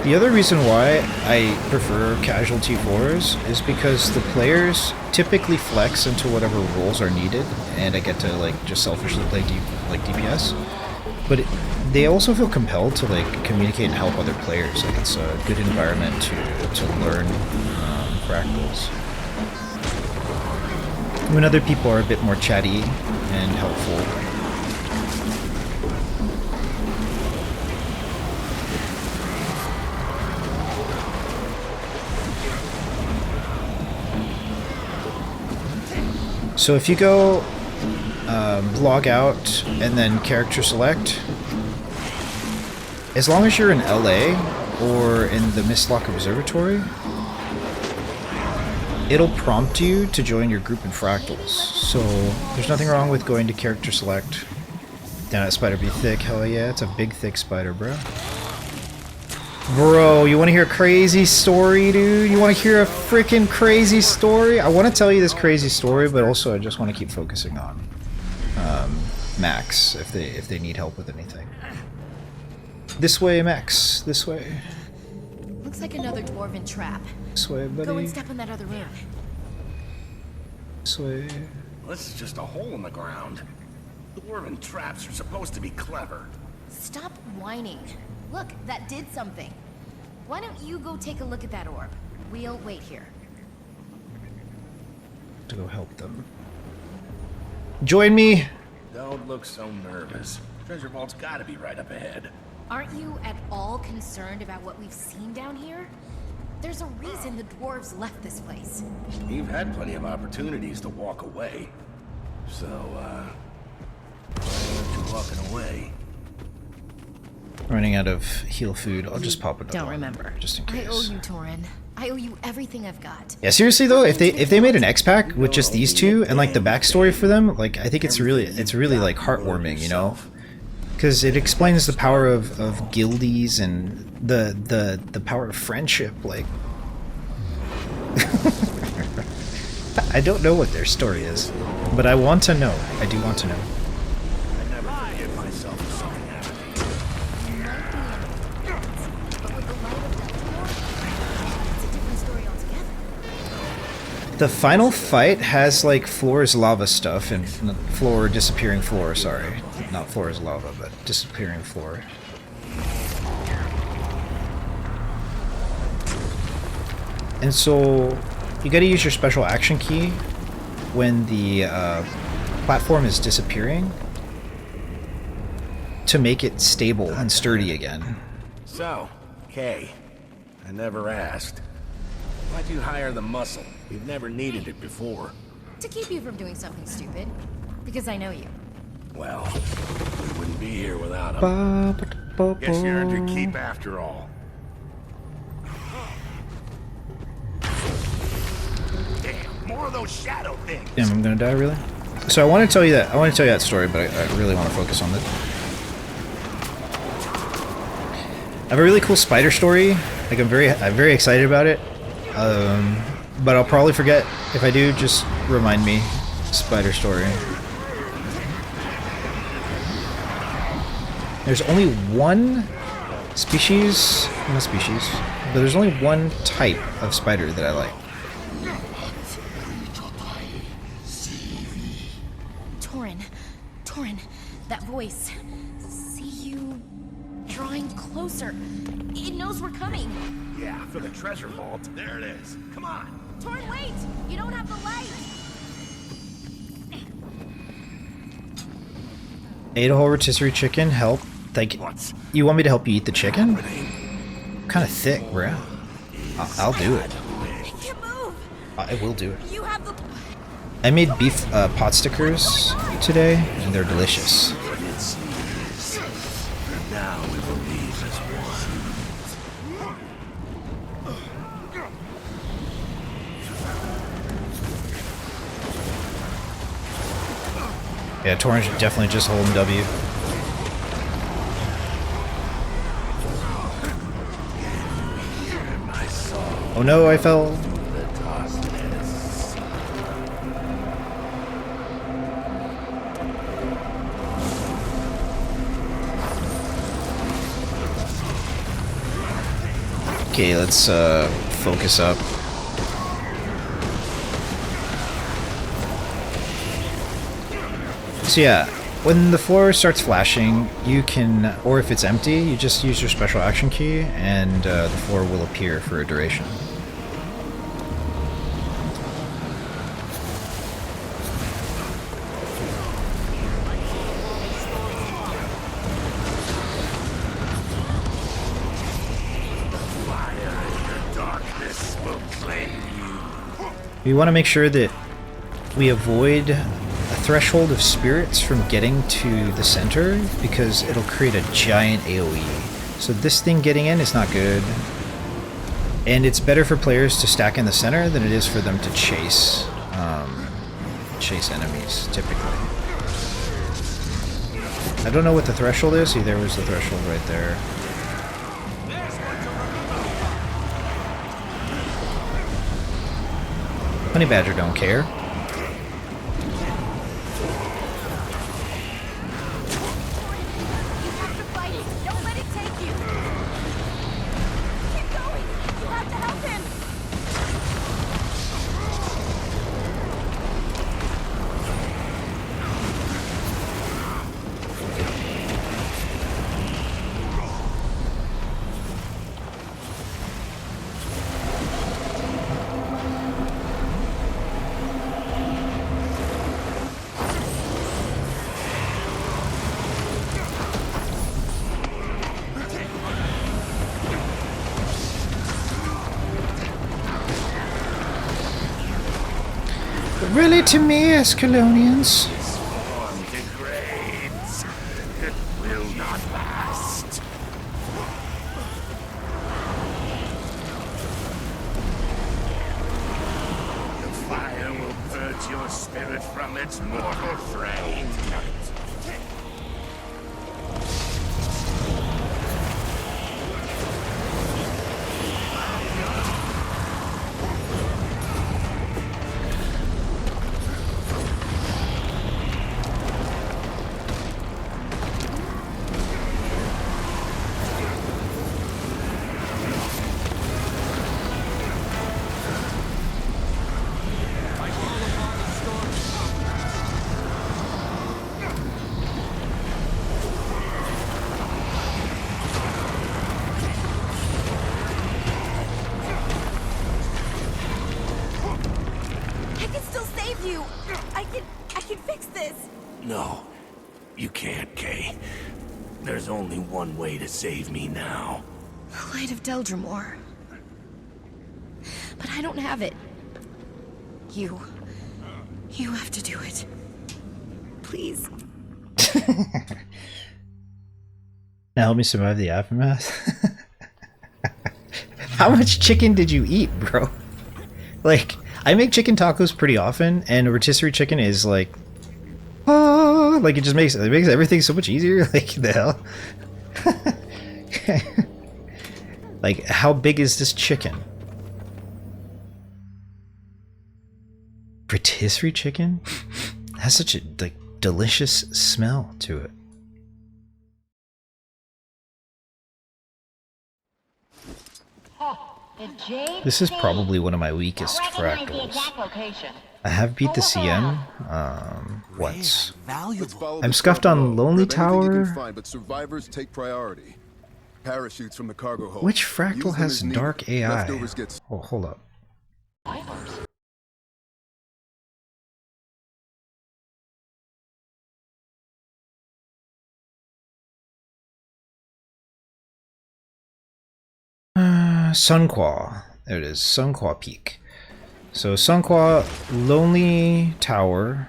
The other reason why I prefer casual T4s is because the players typically flex into whatever roles are needed, and I get to like just selfishly play DPS. But they also feel compelled to like communicate and help other players. Like it's a good environment to learn Fractals. When other people are a bit more chatty and helpful. So if you go log out and then character select, as long as you're in LA or in the Mistlock Observatory, it'll prompt you to join your group in Fractals. So there's nothing wrong with going to character select. Down at Spider Be Thick, hell yeah, it's a big thick spider, bro. Bro, you want to hear a crazy story, dude? You want to hear a freaking crazy story? I want to tell you this crazy story, but also I just want to keep focusing on Max if they need help with anything. This way, Max. This way. Looks like another dwarven trap. This way, buddy. Go and step in that other room. This way. This is just a hole in the ground. Dwarven traps are supposed to be clever. Stop whining. Look, that did something. Why don't you go take a look at that orb? We'll wait here. To go help them. Join me! Don't look so nervous. Treasure vault's gotta be right up ahead. Aren't you at all concerned about what we've seen down here? There's a reason the dwarves left this place. You've had plenty of opportunities to walk away. So, why aren't you walking away? Running out of heal food. I'll just pop it. Don't remember. Just in case. I owe you, Torin. I owe you everything I've got. Yeah, seriously though, if they made an X pack with just these two and like the backstory for them, like I think it's really like heartwarming, you know, because it explains the power of guildies and the power of friendship. Like, I don't know what their story is, but I want to know. I do want to know. I never forgive myself for something happening. But with the light of Deltamore, it's a different story altogether. The final fight has like Floor's lava stuff and Floor disappearing floor, sorry. Not Floor's lava, but disappearing floor. And so you gotta use your special action key when the platform is disappearing to make it stable and sturdy again. So, Kay, I never asked. Why'd you hire the muscle? You've never needed it before. To keep you from doing something stupid. Because I know you. Well, we wouldn't be here without him. Guess you earned your keep after all. Damn, more of those shadow things. Damn, I'm gonna die, really? So I want to tell you that story, but I really want to focus on this. I have a really cool spider story. Like I'm very excited about it. But I'll probably forget. If I do, just remind me. Spider story. There's only one species, not species, but there's only one type of spider that I like. Torin, that voice. See you drawing closer. It knows we're coming. Yeah, for the treasure vault. There it is. Come on. Torin, wait! You don't have the light! Ate a whole rotisserie chicken, help. Thank you. You want me to help you eat the chicken? Kind of thick, bro. I'll do it. I can't move! I will do it. You have the... I made beef pot stickers today, and they're delicious. Now we will leave as one. Yeah, Torrance definitely just holding W. Oh no, I fell. Okay, let's focus up. So yeah, when the floor starts flashing, you can, or if it's empty, you just use your special action key and the floor will appear for a duration. We want to make sure that we avoid a threshold of spirits from getting to the center because it'll create a giant AoE. So this thing getting in is not good. And it's better for players to stack in the center than it is for them to chase enemies, typically. I don't know what the threshold is. See, there was the threshold right there. Honey Badger don't care. Really, to me, as Colonians? Swarm degrades. It will not last. The fire will purge your spirit from its mortal frame. No, you can't, Kay. There's only one way to save me now. The light of Deldrimor. But I don't have it. You have to do it. Please. Now help me survive the aftermath. How much chicken did you eat, bro? Like, I make chicken tacos pretty often, and rotisserie chicken is like, oh, like it makes everything so much easier. Like the hell. Like, how big is this chicken? Rotisserie chicken has such a like delicious smell to it. This is probably one of my weakest fractals. I have beat the CM once. I'm scuffed on Lonely Tower. But survivors take priority. Parachutes from the cargo hold. Which fractal has dark AI? Oh, hold up. Sunquaw. There it is. Sunquaw Peak. So Sunquaw, Lonely Tower,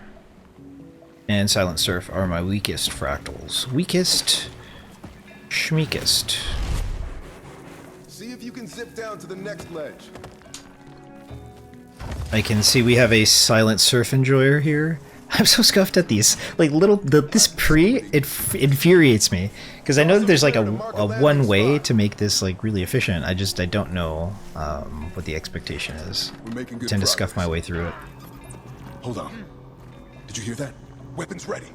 and Silent Surf are my weakest fractals. Weakest, schmeekest. See if you can zip down to the next ledge. I can see we have a Silent Surf enjoyer here. I'm so scuffed at these. Like, this pre, it infuriates me. Because I know that there's like a one way to make this like really efficient. I don't know what the expectation is. I tend to scuff my way through it. Hold on. Did you hear that? Weapons ready.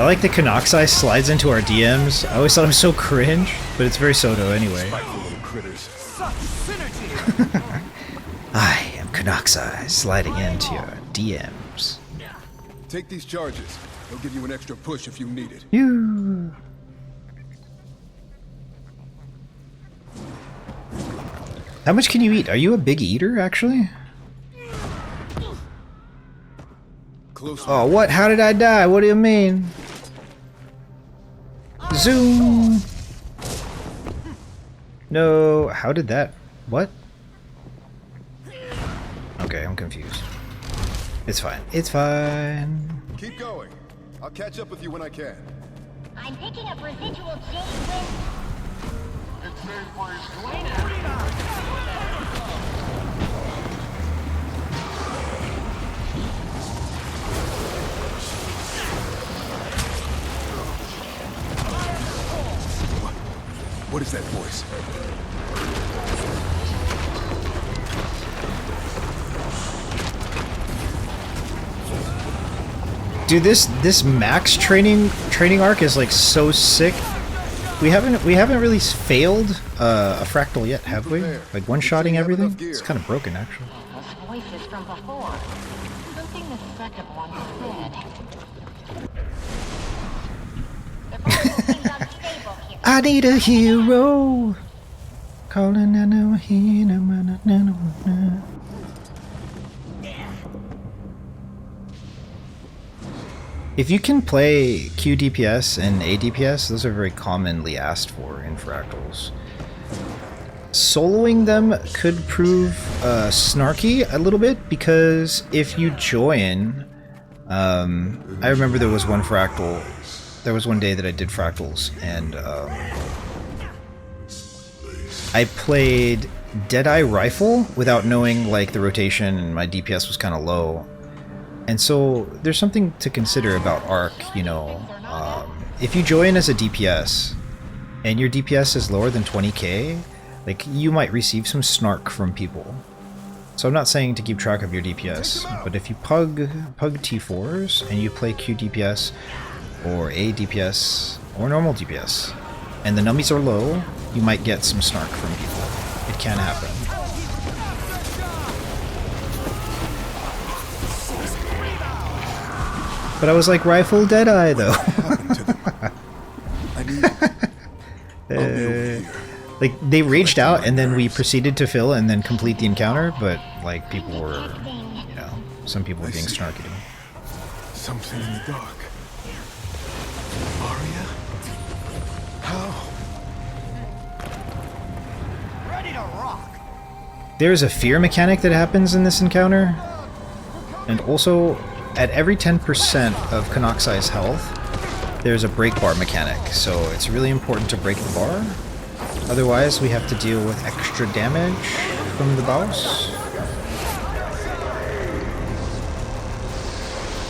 I like the Kanoxai slides into our DMs. I always thought it was so cringe, but it's very Soto anyway. Such synergy. I am Kanoxai sliding into your DMs. Take these charges. They'll give you an extra push if you need it. You. How much can you eat? Are you a big eater, actually? Close. Oh, what? How did I die? What do you mean? Zoom! No, how did that... What? Okay, I'm confused. It's fine. It's fine. Keep going. I'll catch up with you when I can. I'm picking up residual J It's made for his cleaner. What is that voice? Dude, this max training arc is like so sick. We haven't really failed a fractal yet, have we? Like one-shotting everything? It's kind of broken, actually. Those voices from before. Something the second one said. The voice seems unstable here. I need a hero. Calling out a hero. If you can play Q DPS and A DPS, those are very commonly asked for in Fractals. Soloing them could prove snarky a little bit, because if you join... I remember there was one Fractal... There was one day that I did Fractals, and I played Deadeye Rifle without knowing like the rotation, and my DPS was kind of low. And so there's something to consider about Arc, you know. If you join as a DPS and your DPS is lower than 20k, like you might receive some snark from people. So I'm not saying to keep track of your DPS, but if you pug T4's and you play Q DPS or A DPS or normal DPS and the nummies are low, you might get some snark from people. It can happen. But I was like, rifle Deadeye though. Like they raged out and then we proceeded to fill and then complete the encounter, but like people were, you know, some people were being snarky to me. Something in the dark. Aria? How? Ready to rock. There's a fear mechanic that happens in this encounter, and also at every 10% of Kanoxai's health, there's a break bar mechanic, so it's really important to break the bar. Otherwise, we have to deal with extra damage from the boss.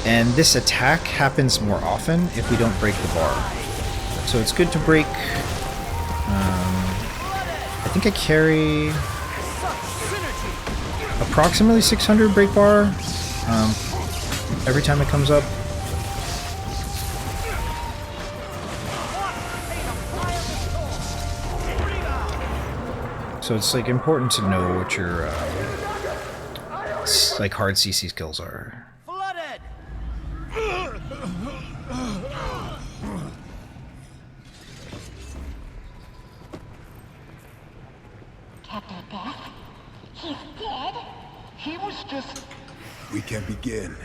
And this attack happens more often if we don't break the bar. So it's good to break... I think I carry approximately 600 break bar every time it comes up. So it's like important to know what your like hard CC skills are. Flooded. Captain Death? He's dead? He was just... We can begin.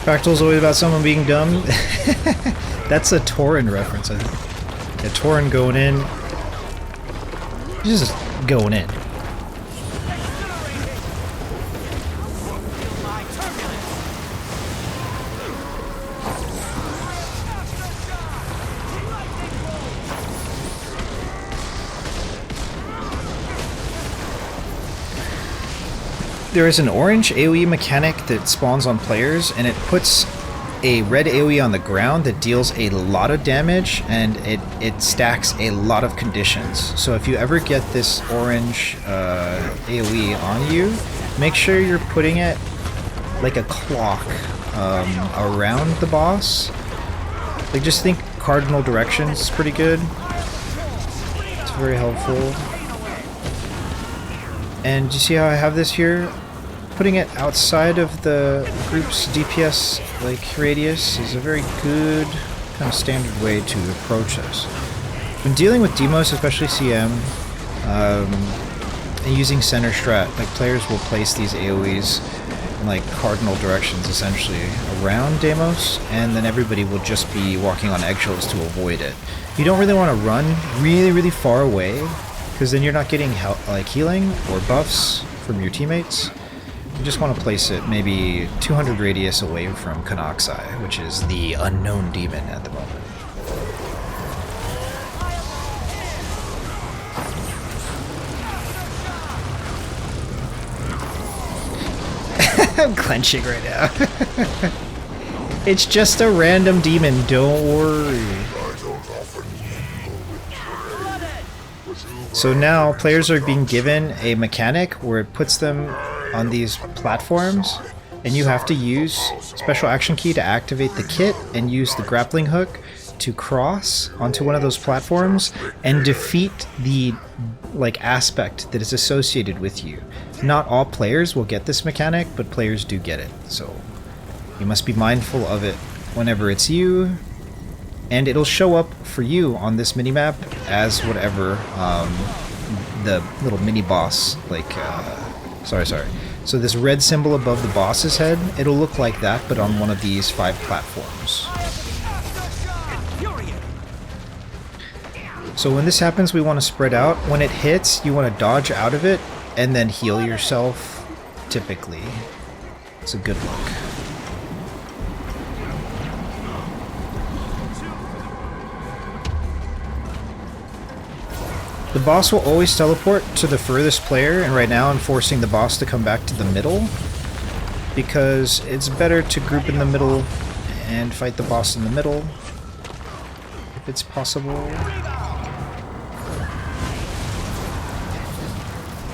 Fractal's always about someone being dumb. That's a Tauren reference, I think. Yeah, Tauren going in. He's just going in. there is an orange AoE mechanic that spawns on players, and it puts a red AoE on the ground that deals a lot of damage, and it stacks a lot of conditions. So if you ever get this orange AoE on you, make sure you're putting it like a clock around the boss. Like, just think cardinal directions is pretty good. It's very helpful. And you see how I have this here? Putting it outside of the group's DPS like radius is a very good kind of standard way to approach this. When dealing with demos, especially CM, and using center strat, like players will place these AoEs in like cardinal directions essentially around Deimos, and then everybody will just be walking on eggshells to avoid it. You don't really want to run really far away, because then you're not getting like healing or buffs from your teammates. You just want to place it maybe 200 radius away from Kanoxai, which is the unknown demon at the moment. I'm clenching right now. It's just a random demon, don't worry. So now players are being given a mechanic where it puts them on these platforms, and you have to use special action key to activate the kit and use the grappling hook to cross onto one of those platforms and defeat the like aspect that is associated with you. Not all players will get this mechanic, but players do get it, so you must be mindful of it whenever it's you, and it'll show up for you on this minimap as whatever the little mini boss, like sorry. So this red symbol above the boss's head, it'll look like that, but on one of these 5 platforms. So when this happens, we want to spread out. When it hits, you want to dodge out of it and then heal yourself, typically. It's a good look. The boss will always teleport to the furthest player, and right now I'm forcing the boss to come back to the middle, because it's better to group in the middle and fight the boss in the middle, if it's possible.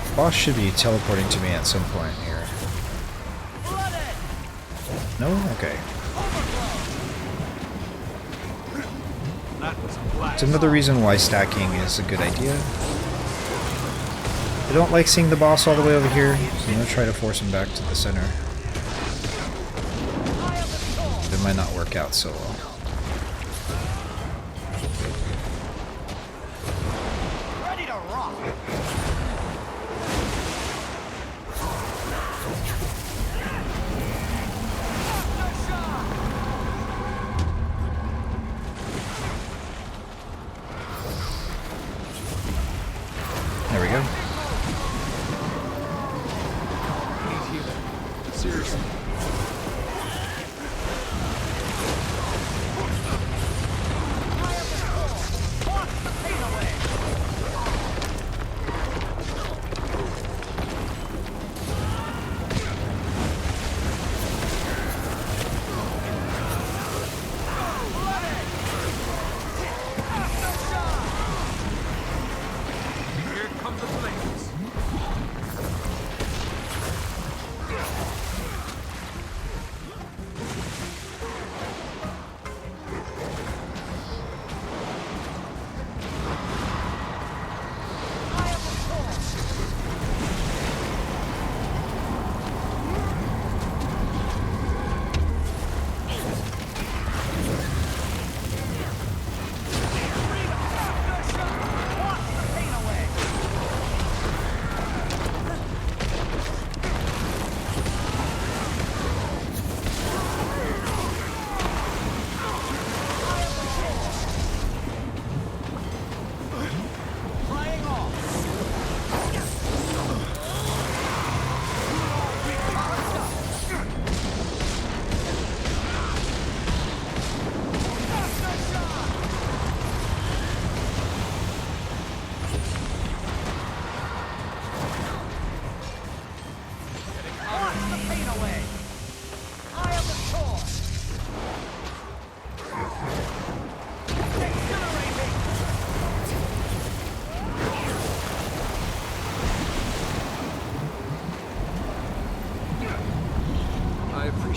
The boss should be teleporting to me at some point here. No? Okay. It's another reason why stacking is a good idea. I don't like seeing the boss all the way over here, so I'm going to try to force him back to the center. It might not work out so well. Ready to rock. There we go. Seriously.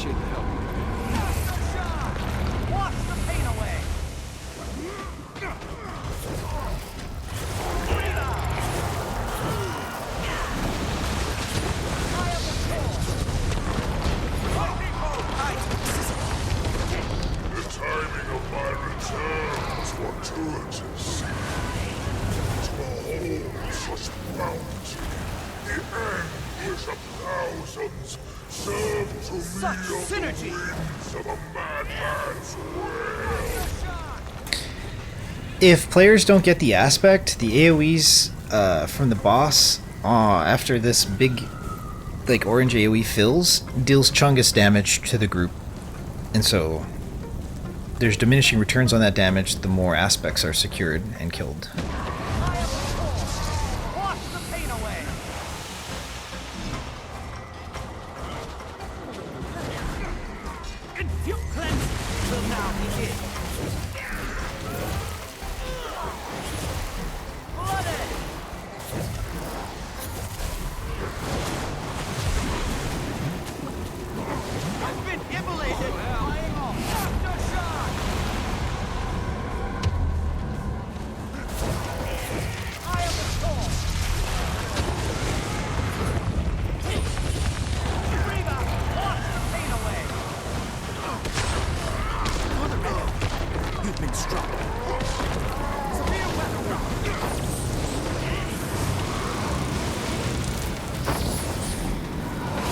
Appreciate the help. Wash the pain away. The timing of my return was fortuitous. To behold such bounty, the anguish of thousands served to me Such of synergy. the wings of a madman's will. If players don't get the aspect, the AoEs from the boss after this big like orange AoE fills deals chungus damage to the group, and so there's diminishing returns on that damage the more aspects are secured and killed. Wash the pain away. Infuse cleansing will now begin. Blooded. I've been immolated. Flying off. Aftershock. Eye of the storm. Breathe out. Wash the pain away. You've been struck. Severe weather rock.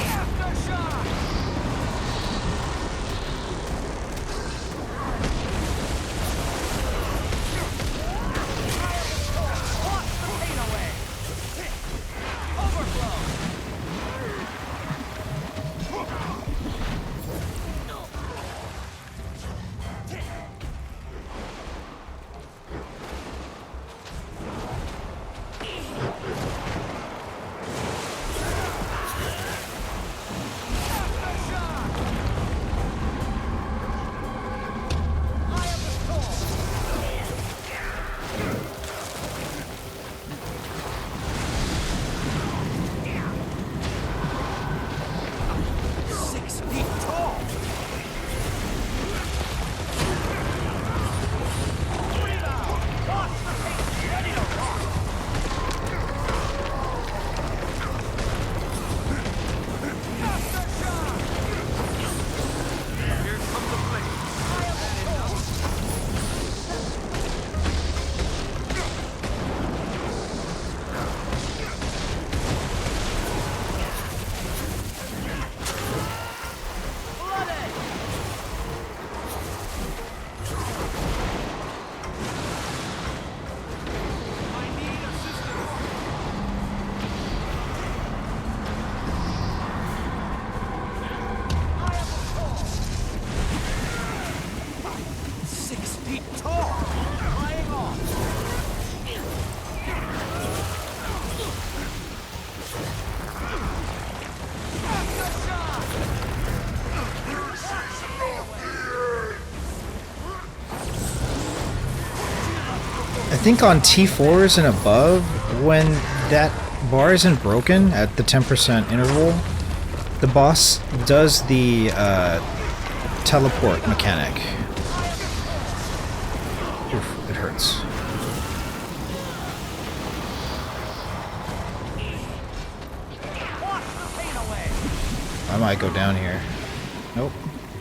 Aftershock. Wash the pain away. Overflow. Eye of the storm. 6 feet tall. Breathe out. Wash the pain. Ready to rock. Aftershock. Here comes the flame. Eye of the storm. Blooded. I need assistance. Eye of the storm. 6 feet tall. Flying off. Aftershock. I think on T4's and above, when that bar isn't broken at the 10% interval, the boss does the teleport mechanic. Oof, it hurts. Wash the pain away. I might go down here. Nope.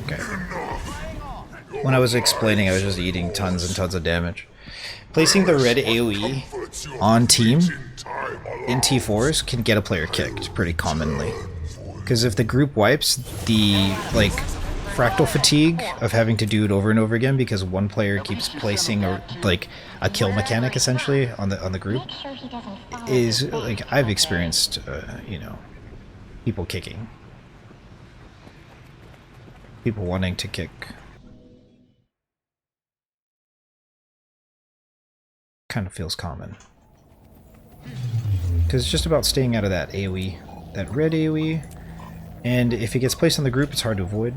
Okay. Flying off. When I was explaining, I was just eating tons and tons of damage. Placing the red AoE on team in T4s can get a player kicked pretty commonly. Because if the group wipes, the like fractal fatigue of having to do it over and over again because one player keeps placing a kill mechanic essentially on the group Make sure he doesn't follow is the like fence. I've experienced you know, people kicking. People wanting to kick. Kind of feels common. Because it's just about staying out of that AoE, that red AoE, and if it gets placed on the group, it's hard to avoid.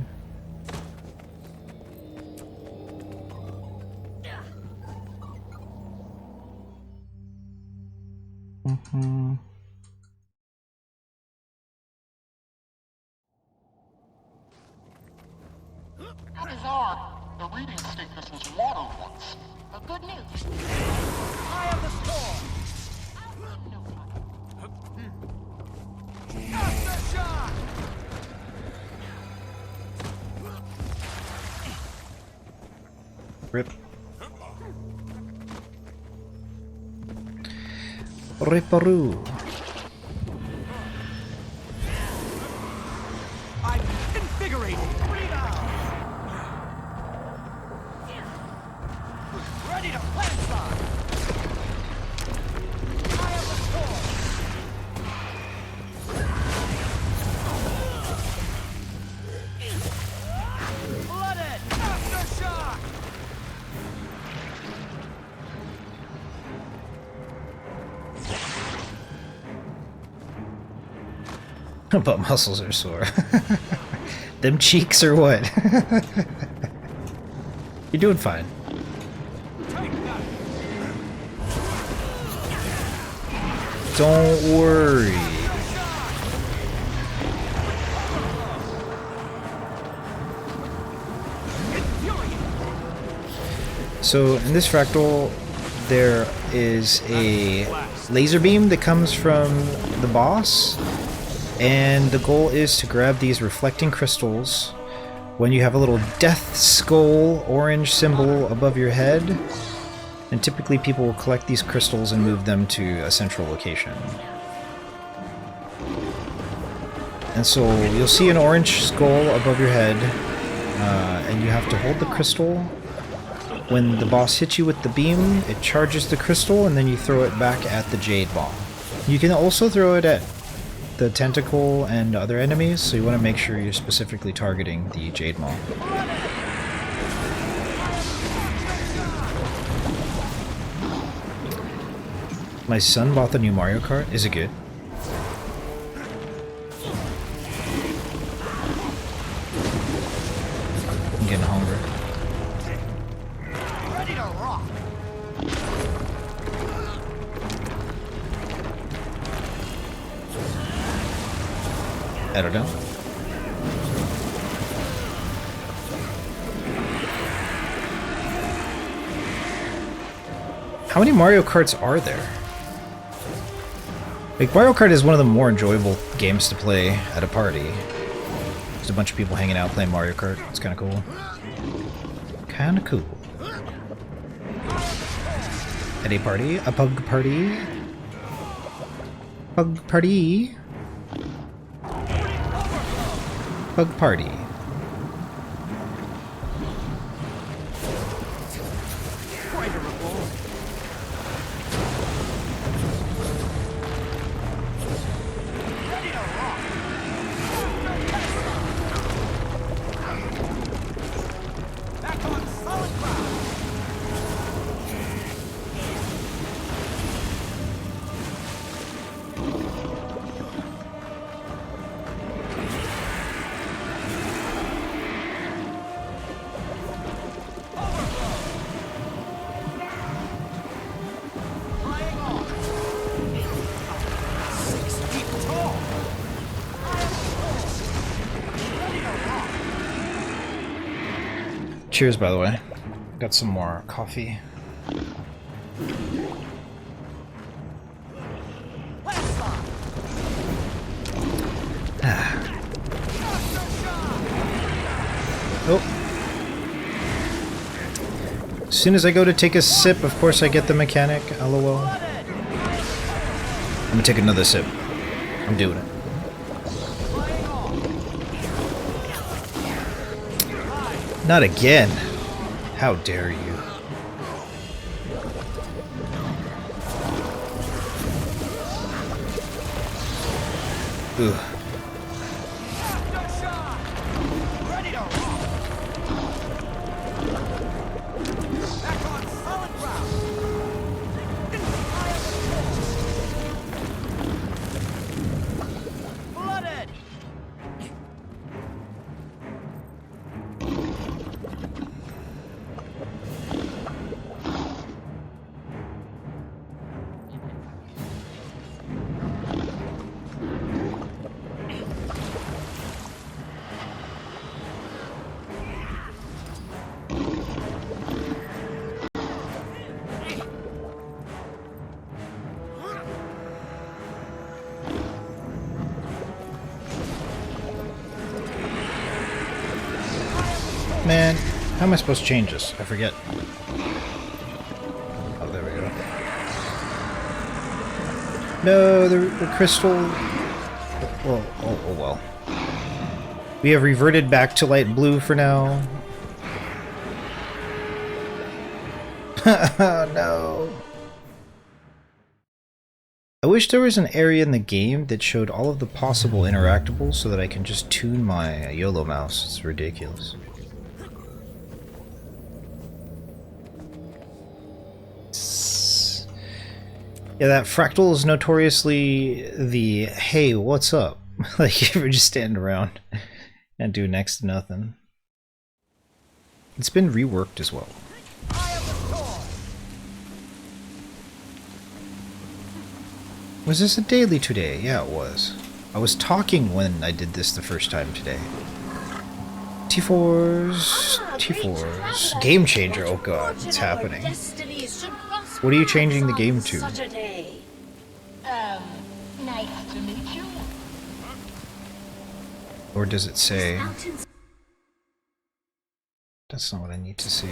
How bizarre. The reading stated this was water once. Good news. Eye of the storm. Aftershock! Rip. Riparoo. I'm invigorated. Rebound. Ready to landslide. Eye of the storm. Flooded. Aftershock. But muscles are sore. Them cheeks or what? You're doing fine. Don't worry. So in this fractal, there is a laser beam that comes from the boss, and the goal is to grab these reflecting crystals when you have a little death skull orange symbol above your head, and typically people will collect these crystals and move them to a central location. And so you'll see an orange skull above your head, and you have to hold the crystal. When the boss hits you with the beam, it charges the crystal, and then you throw it back at the jade ball. You can also throw it at the tentacle and other enemies, so you want to make sure you're specifically targeting the jade maw. My son bought the new Mario Kart. Is it good? I'm getting hungry. Ready to rock. I don't know. How many Mario Karts are there? Like, Mario Kart is one of the more enjoyable games to play at a party. Just a bunch of people hanging out playing Mario Kart. It's kind of cool. Kind of cool. At a party? A pug party? Pug party? Pug party. Cheers, by the way. Got some more coffee. Oh. As soon as I go to take a sip, of course I get the mechanic. LOL. I'm gonna take another sip. I'm doing it. Not again. How dare you? Ugh. Man, how am I supposed to change this? I forget. Oh, there we go. No, the crystal... Well, oh well. We have reverted back to light blue for now. No. I wish there was an area in the game that showed all of the possible interactables so that I can just tune my YOLO mouse. It's ridiculous. Yeah, that Fractal is notoriously the, hey, what's up? Like, you ever just stand around and do next to nothing. It's been reworked as well. Was this a daily today? Yeah, it was. I was talking when I did this the first time today. T4's... T4's... Game changer, oh god, it's happening. What are you changing the game to? Nice to meet you. Or does it say... That's not what I need to see.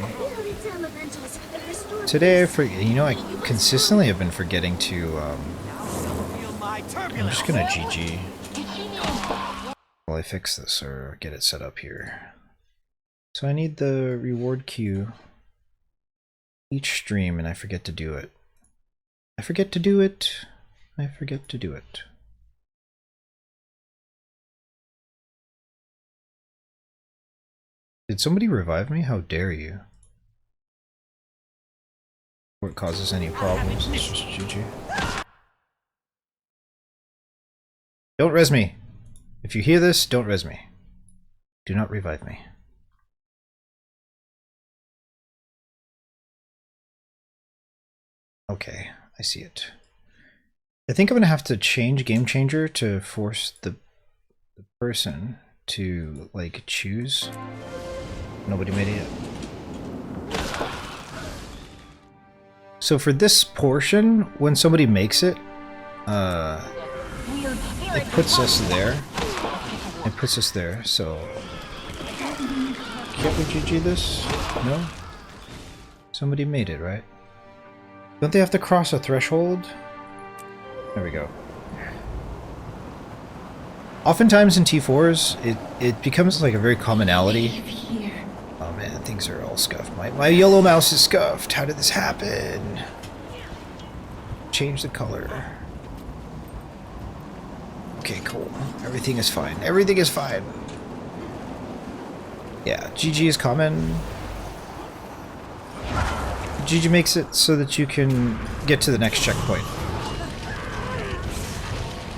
Today, you know, I consistently have been forgetting to, I'm just gonna GG while I fix this or get it set up here. So I need the reward queue each stream and I forget to do it. I forget to do it. I forget to do it. Did somebody revive me? How dare you? Or it causes any problems, it's just GG. Don't res me. If you hear this, don't res me. Do not revive me. Okay, I see it. I think I'm gonna have to change Game Changer to force the person to, like, choose. Nobody made it yet. So for this portion, when somebody makes it, it puts us there. It puts us there, so... Can't we GG this? No? Somebody made it, right? Don't they have to cross a threshold? There we go. Oftentimes in T4's, it becomes like a very commonality. Oh man, things are all scuffed. My yellow mouse is scuffed. How did this happen? Change the color. Okay, cool. Everything is fine. Everything is fine. Yeah, GG is common. GG makes it so that you can get to the next checkpoint.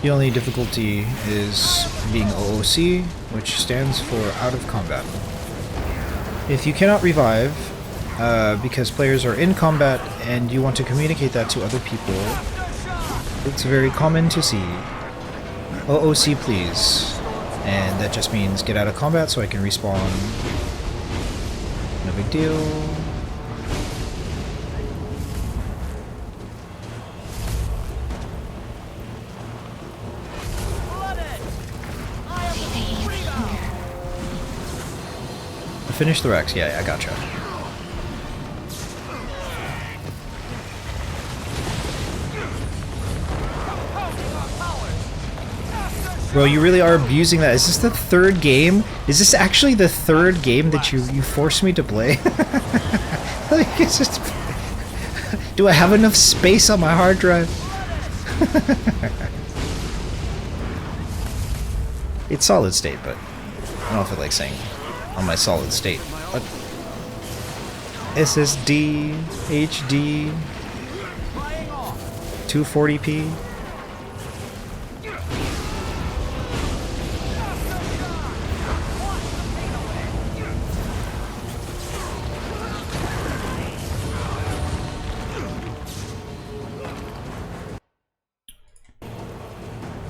The only difficulty is being OOC, which stands for out of combat. If you cannot revive, because players are in combat and you want to communicate that to other people, it's very common to see OOC please. And that just means get out of combat so I can respawn. No big deal. Finish the Rex. Yeah, I gotcha. Bro, you really are abusing that. Is this the third game? Is this actually the third game that you forced me to play? Like, it's just... Do I have enough space on my hard drive? It's solid state, but I don't feel like saying on my solid state. What? SSD, HD, 240p.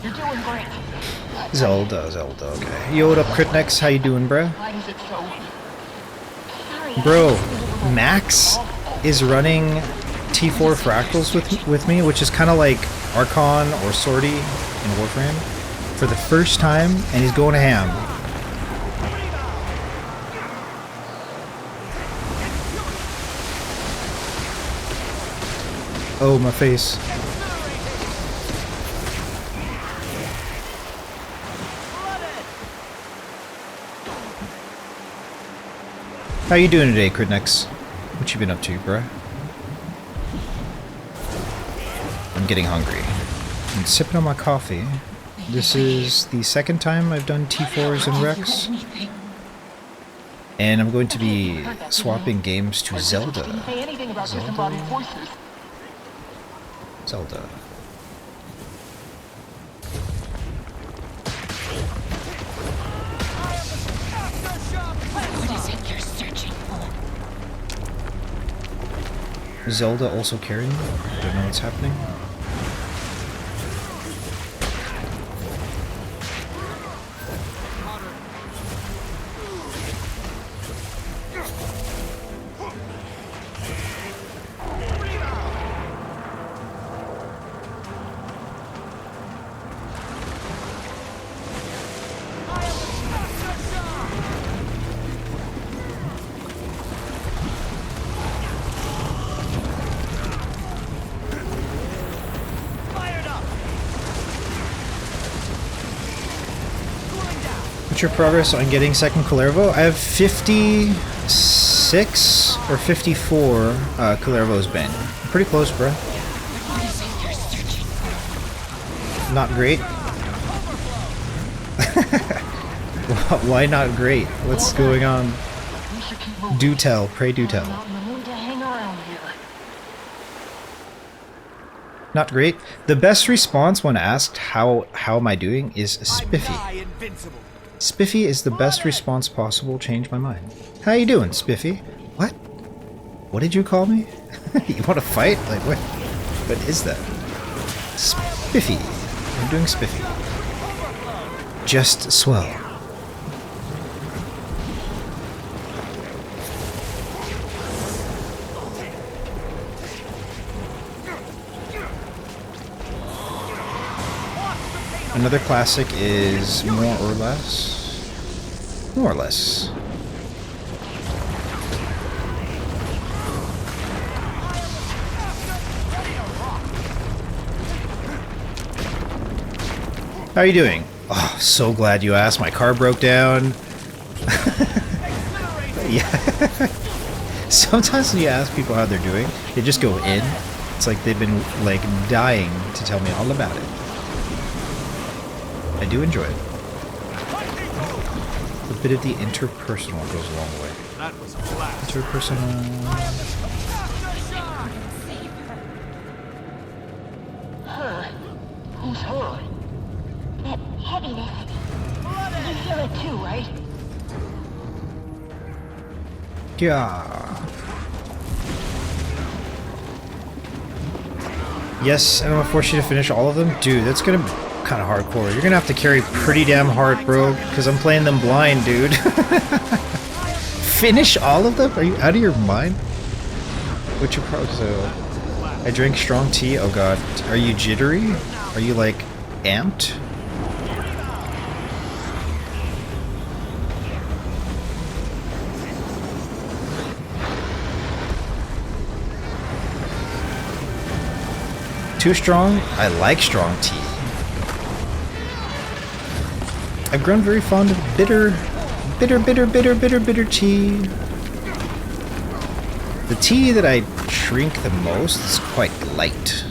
You're doing great. Zelda, okay. Yo, what up, Critnex? How you doing, bro? Why is it so... Bro, Max is running T4 Fractals with me, which is kind of like Archon or Swordy in Warframe, for the first time, and he's going ham. Oh, my face. How you doing today, Critnex? What you been up to, bruh? I'm getting hungry. I'm sipping on my coffee. This is the second time I've done T4's and Rex. And I'm going to be swapping games to Zelda. Zelda. What is it you're searching for? Zelda also carrying me? Don't know what's happening. What's your progress on getting second Koalabebop? I have 56 or 54 Koalabebop's been. Pretty close, bro. Not great. Why not great? What's going on? Do tell, pray do tell. Not great. The best response when asked how am I doing is spiffy. Spiffy is the best response possible. Change my mind. How you doing, Spiffy? What? What did you call me? You want to fight? Like what? What is that? Spiffy. I'm doing spiffy. Just swell. Another classic is more or less. More or less. How are you doing? Oh, so glad you asked. My car broke down. Yeah. Sometimes when you ask people how they're doing, they just go in. It's like they've been like dying to tell me all about it. I do enjoy it. A bit of the interpersonal goes a long way. That was a blast. Interpersonal. Her? Who's her? That heaviness. You feel it too, right? Yeah. Yes, and I'm gonna force you to finish all of them? Dude, that's gonna be kind of hardcore. You're gonna have to carry pretty damn hard, bro, because I'm playing them blind, dude. Finish all of them? Are you out of your mind? What's your problem? So, I drink strong tea. Oh god. Are you jittery? Are you like amped? Too strong? I like strong tea. I've grown very fond of bitter tea. The tea that I drink the most is quite light,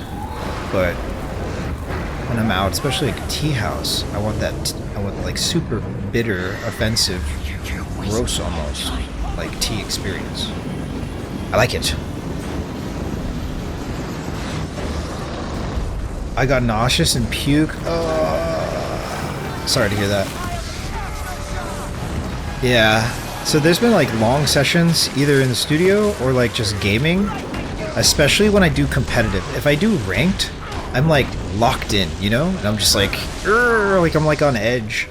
but when I'm out, especially like a tea house, I want like super bitter, offensive, gross almost, like tea experience. I like it. I got nauseous and puke. Sorry to hear that. Yeah. So there's been like long sessions either in the studio or like just gaming, especially when I do competitive. If I do ranked, I'm like locked in, you know? And I'm just like I'm like on edge.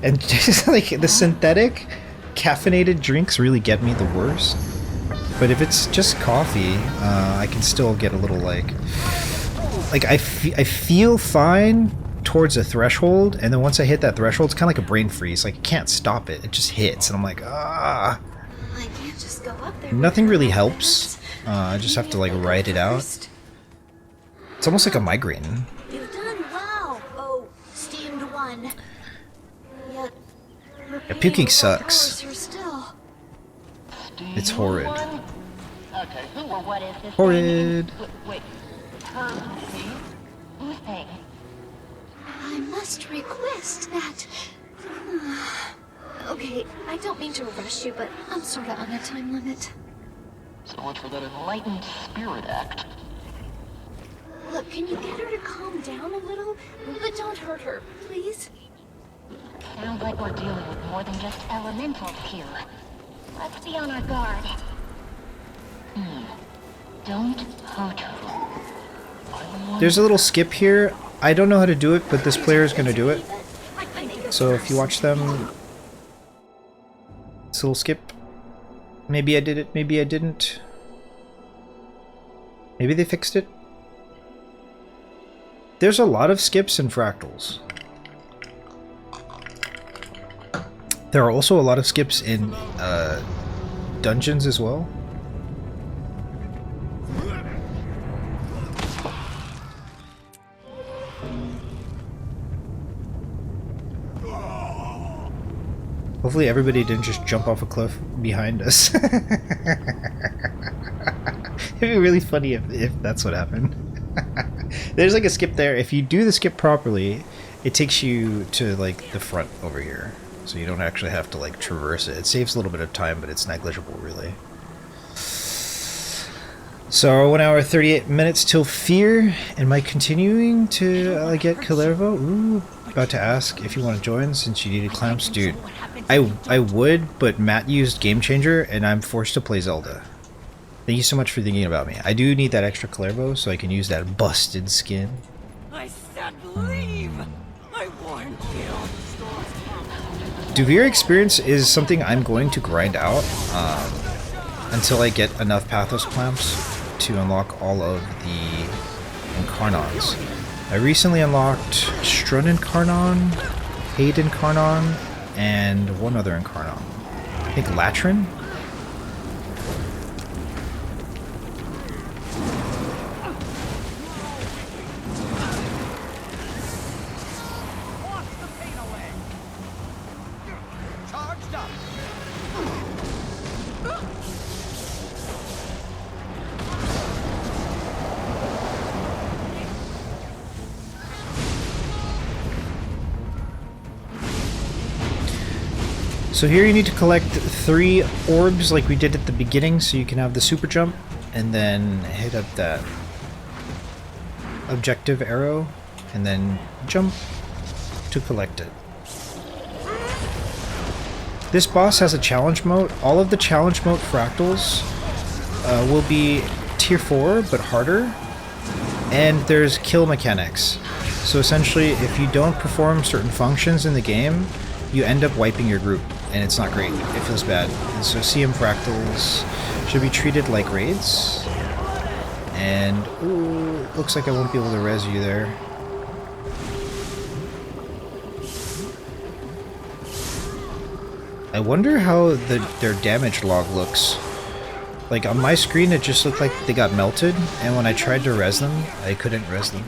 And just like the synthetic caffeinated drinks really get me the worst. But if it's just coffee, I can still get a little like I feel fine towards a threshold, and then once I hit that threshold, it's kind of like a brain freeze. Like, I can't stop it. It just hits, and I'm like, ah. I can't just go up there. Nothing really helps. I just have to, like, write it out. It's almost like a migraine. You've done well. Oh, steamed one. Yet, Yeah, puking sucks. here still. It's horrid. Okay, who or what is this? Horrid. Wait, her, me? Who's they? I must request that. Okay, I don't mean to rush you, but I'm sort of on a time limit. So much for that enlightened spirit act. Look, can you get her to calm down a little? But don't hurt her, please. Sounds like we're dealing with more than just elementals here. Let's be on our guard. Don't hurt her. There's a little skip here. I don't know how to do it, but this player is going to do it. So if you watch them, it's a little skip. Maybe I did it, maybe I didn't. Maybe they fixed it. There's a lot of skips in Fractals. There are also a lot of skips in dungeons as well. Hopefully everybody didn't just jump off a cliff behind us. It'd be really funny if that's what happened. There's like a skip there. If you do the skip properly, it takes you to like the front over here. So you don't actually have to like traverse it. It saves a little bit of time, but it's negligible really. So 1 hour 38 minutes till Fear. Am I continuing to get Koalabebop? Ooh, about to ask if you want to join since you needed clamps. Dude, I would, but Matt used Game Changer and I'm forced to play Zelda. Thank you so much for thinking about me. I do need that extra Koalabebop so I can use that busted skin. I said leave! I warned you. Duvir experience is something I'm going to grind out until I get enough Pathos clamps to unlock all of the Incarnons. I recently unlocked Strun Incarnon, Haid Incarnon, and one other Incarnon. I think Latrin? So here you need to collect 3 orbs like we did at the beginning so you can have the super jump and then hit up that objective arrow and then jump to collect it. This boss has a challenge mode. All of the challenge mode fractals will be tier 4 but harder, and there's kill mechanics. So essentially if you don't perform certain functions in the game, you end up wiping your group, and it's not great. It feels bad. And so CM Fractals should be treated like raids. And, ooh, looks like I won't be able to res you there. I wonder how their damage log looks. Like, on my screen it just looked like they got melted, and when I tried to res them, I couldn't res them.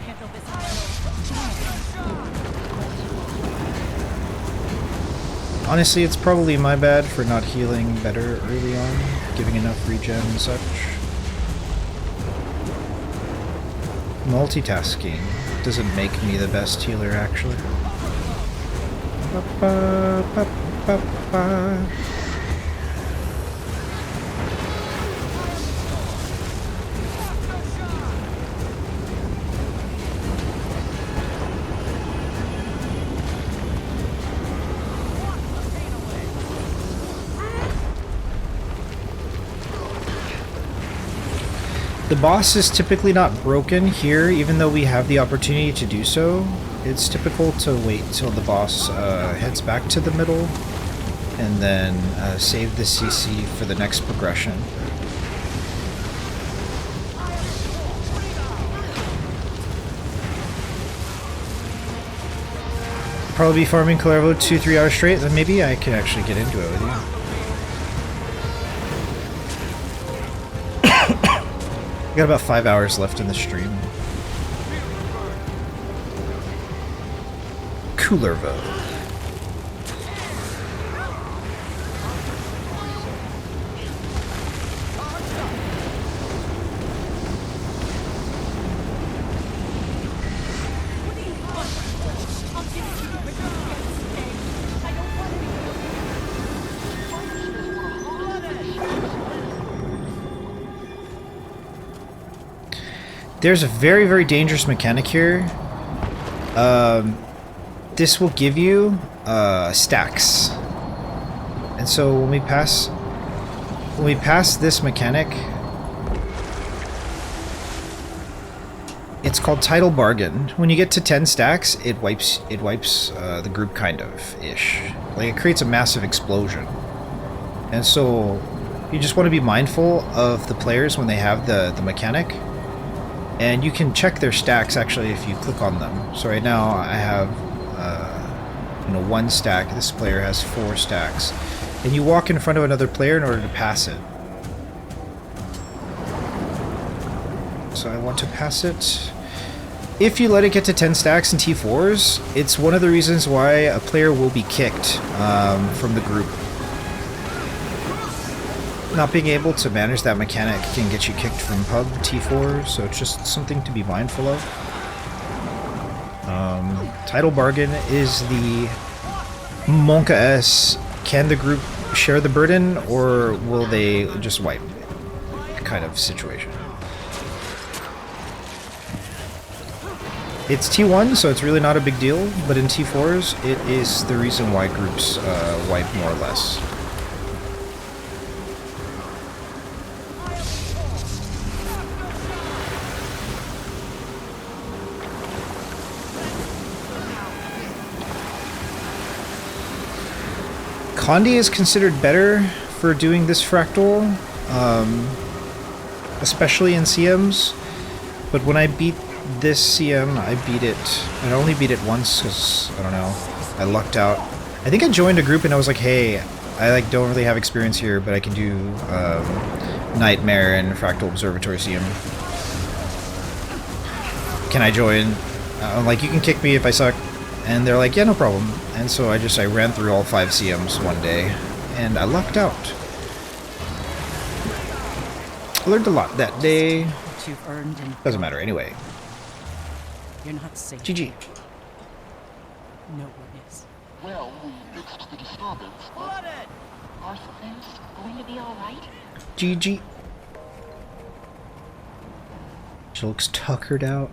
Honestly, it's probably my bad for not healing better early on, giving enough regen and such. Multitasking doesn't make me the best healer, actually. The boss is typically not broken here, even though we have the opportunity to do so. It's typical to wait till the boss heads back to the middle and then save the CC for the next progression. Probably be farming Koalabebop 2-3 hours straight, then maybe I can actually get into it with you. Got about 5 hours left in the stream. Koalabebop. There's a very, very dangerous mechanic here. This will give you stacks, and so when we pass this mechanic, it's called title bargain. When you get to 10 stacks, it wipes the group kind of ish. Like it creates a massive explosion, and so you just want to be mindful of the players when they have the mechanic. And you can check their stacks actually if you click on them. So right now I have, 1 stack. This player has 4 stacks, and you walk in front of another player in order to pass it. So I want to pass it. If you let it get to 10 stacks in T4's, it's one of the reasons why a player will be kicked from the group. Not being able to manage that mechanic can get you kicked from pub T4, so it's just something to be mindful of. Title bargain is the Monka S. Can the group share the burden, or will they just wipe kind of situation? It's T1, so it's really not a big deal, but in T4's, it is the reason why groups wipe more or less. Condi is considered better for doing this fractal, especially in CMs, but when I beat this CM, I only beat it once because, I don't know, I lucked out. I think I joined a group and I was like, hey, I don't really have experience here, but I can do Nightmare and Fractal Observatory CM. Can I join? I'm like, you can kick me if I suck. And they're like, yeah, no problem. And so I ran through all 5 CMs one day, and I lucked out. I learned a lot that day. Doesn't matter anyway. You're not safe. GG. No one is. Well, we fixed the disturbance, but Are things going to be alright? GG. She looks tuckered out.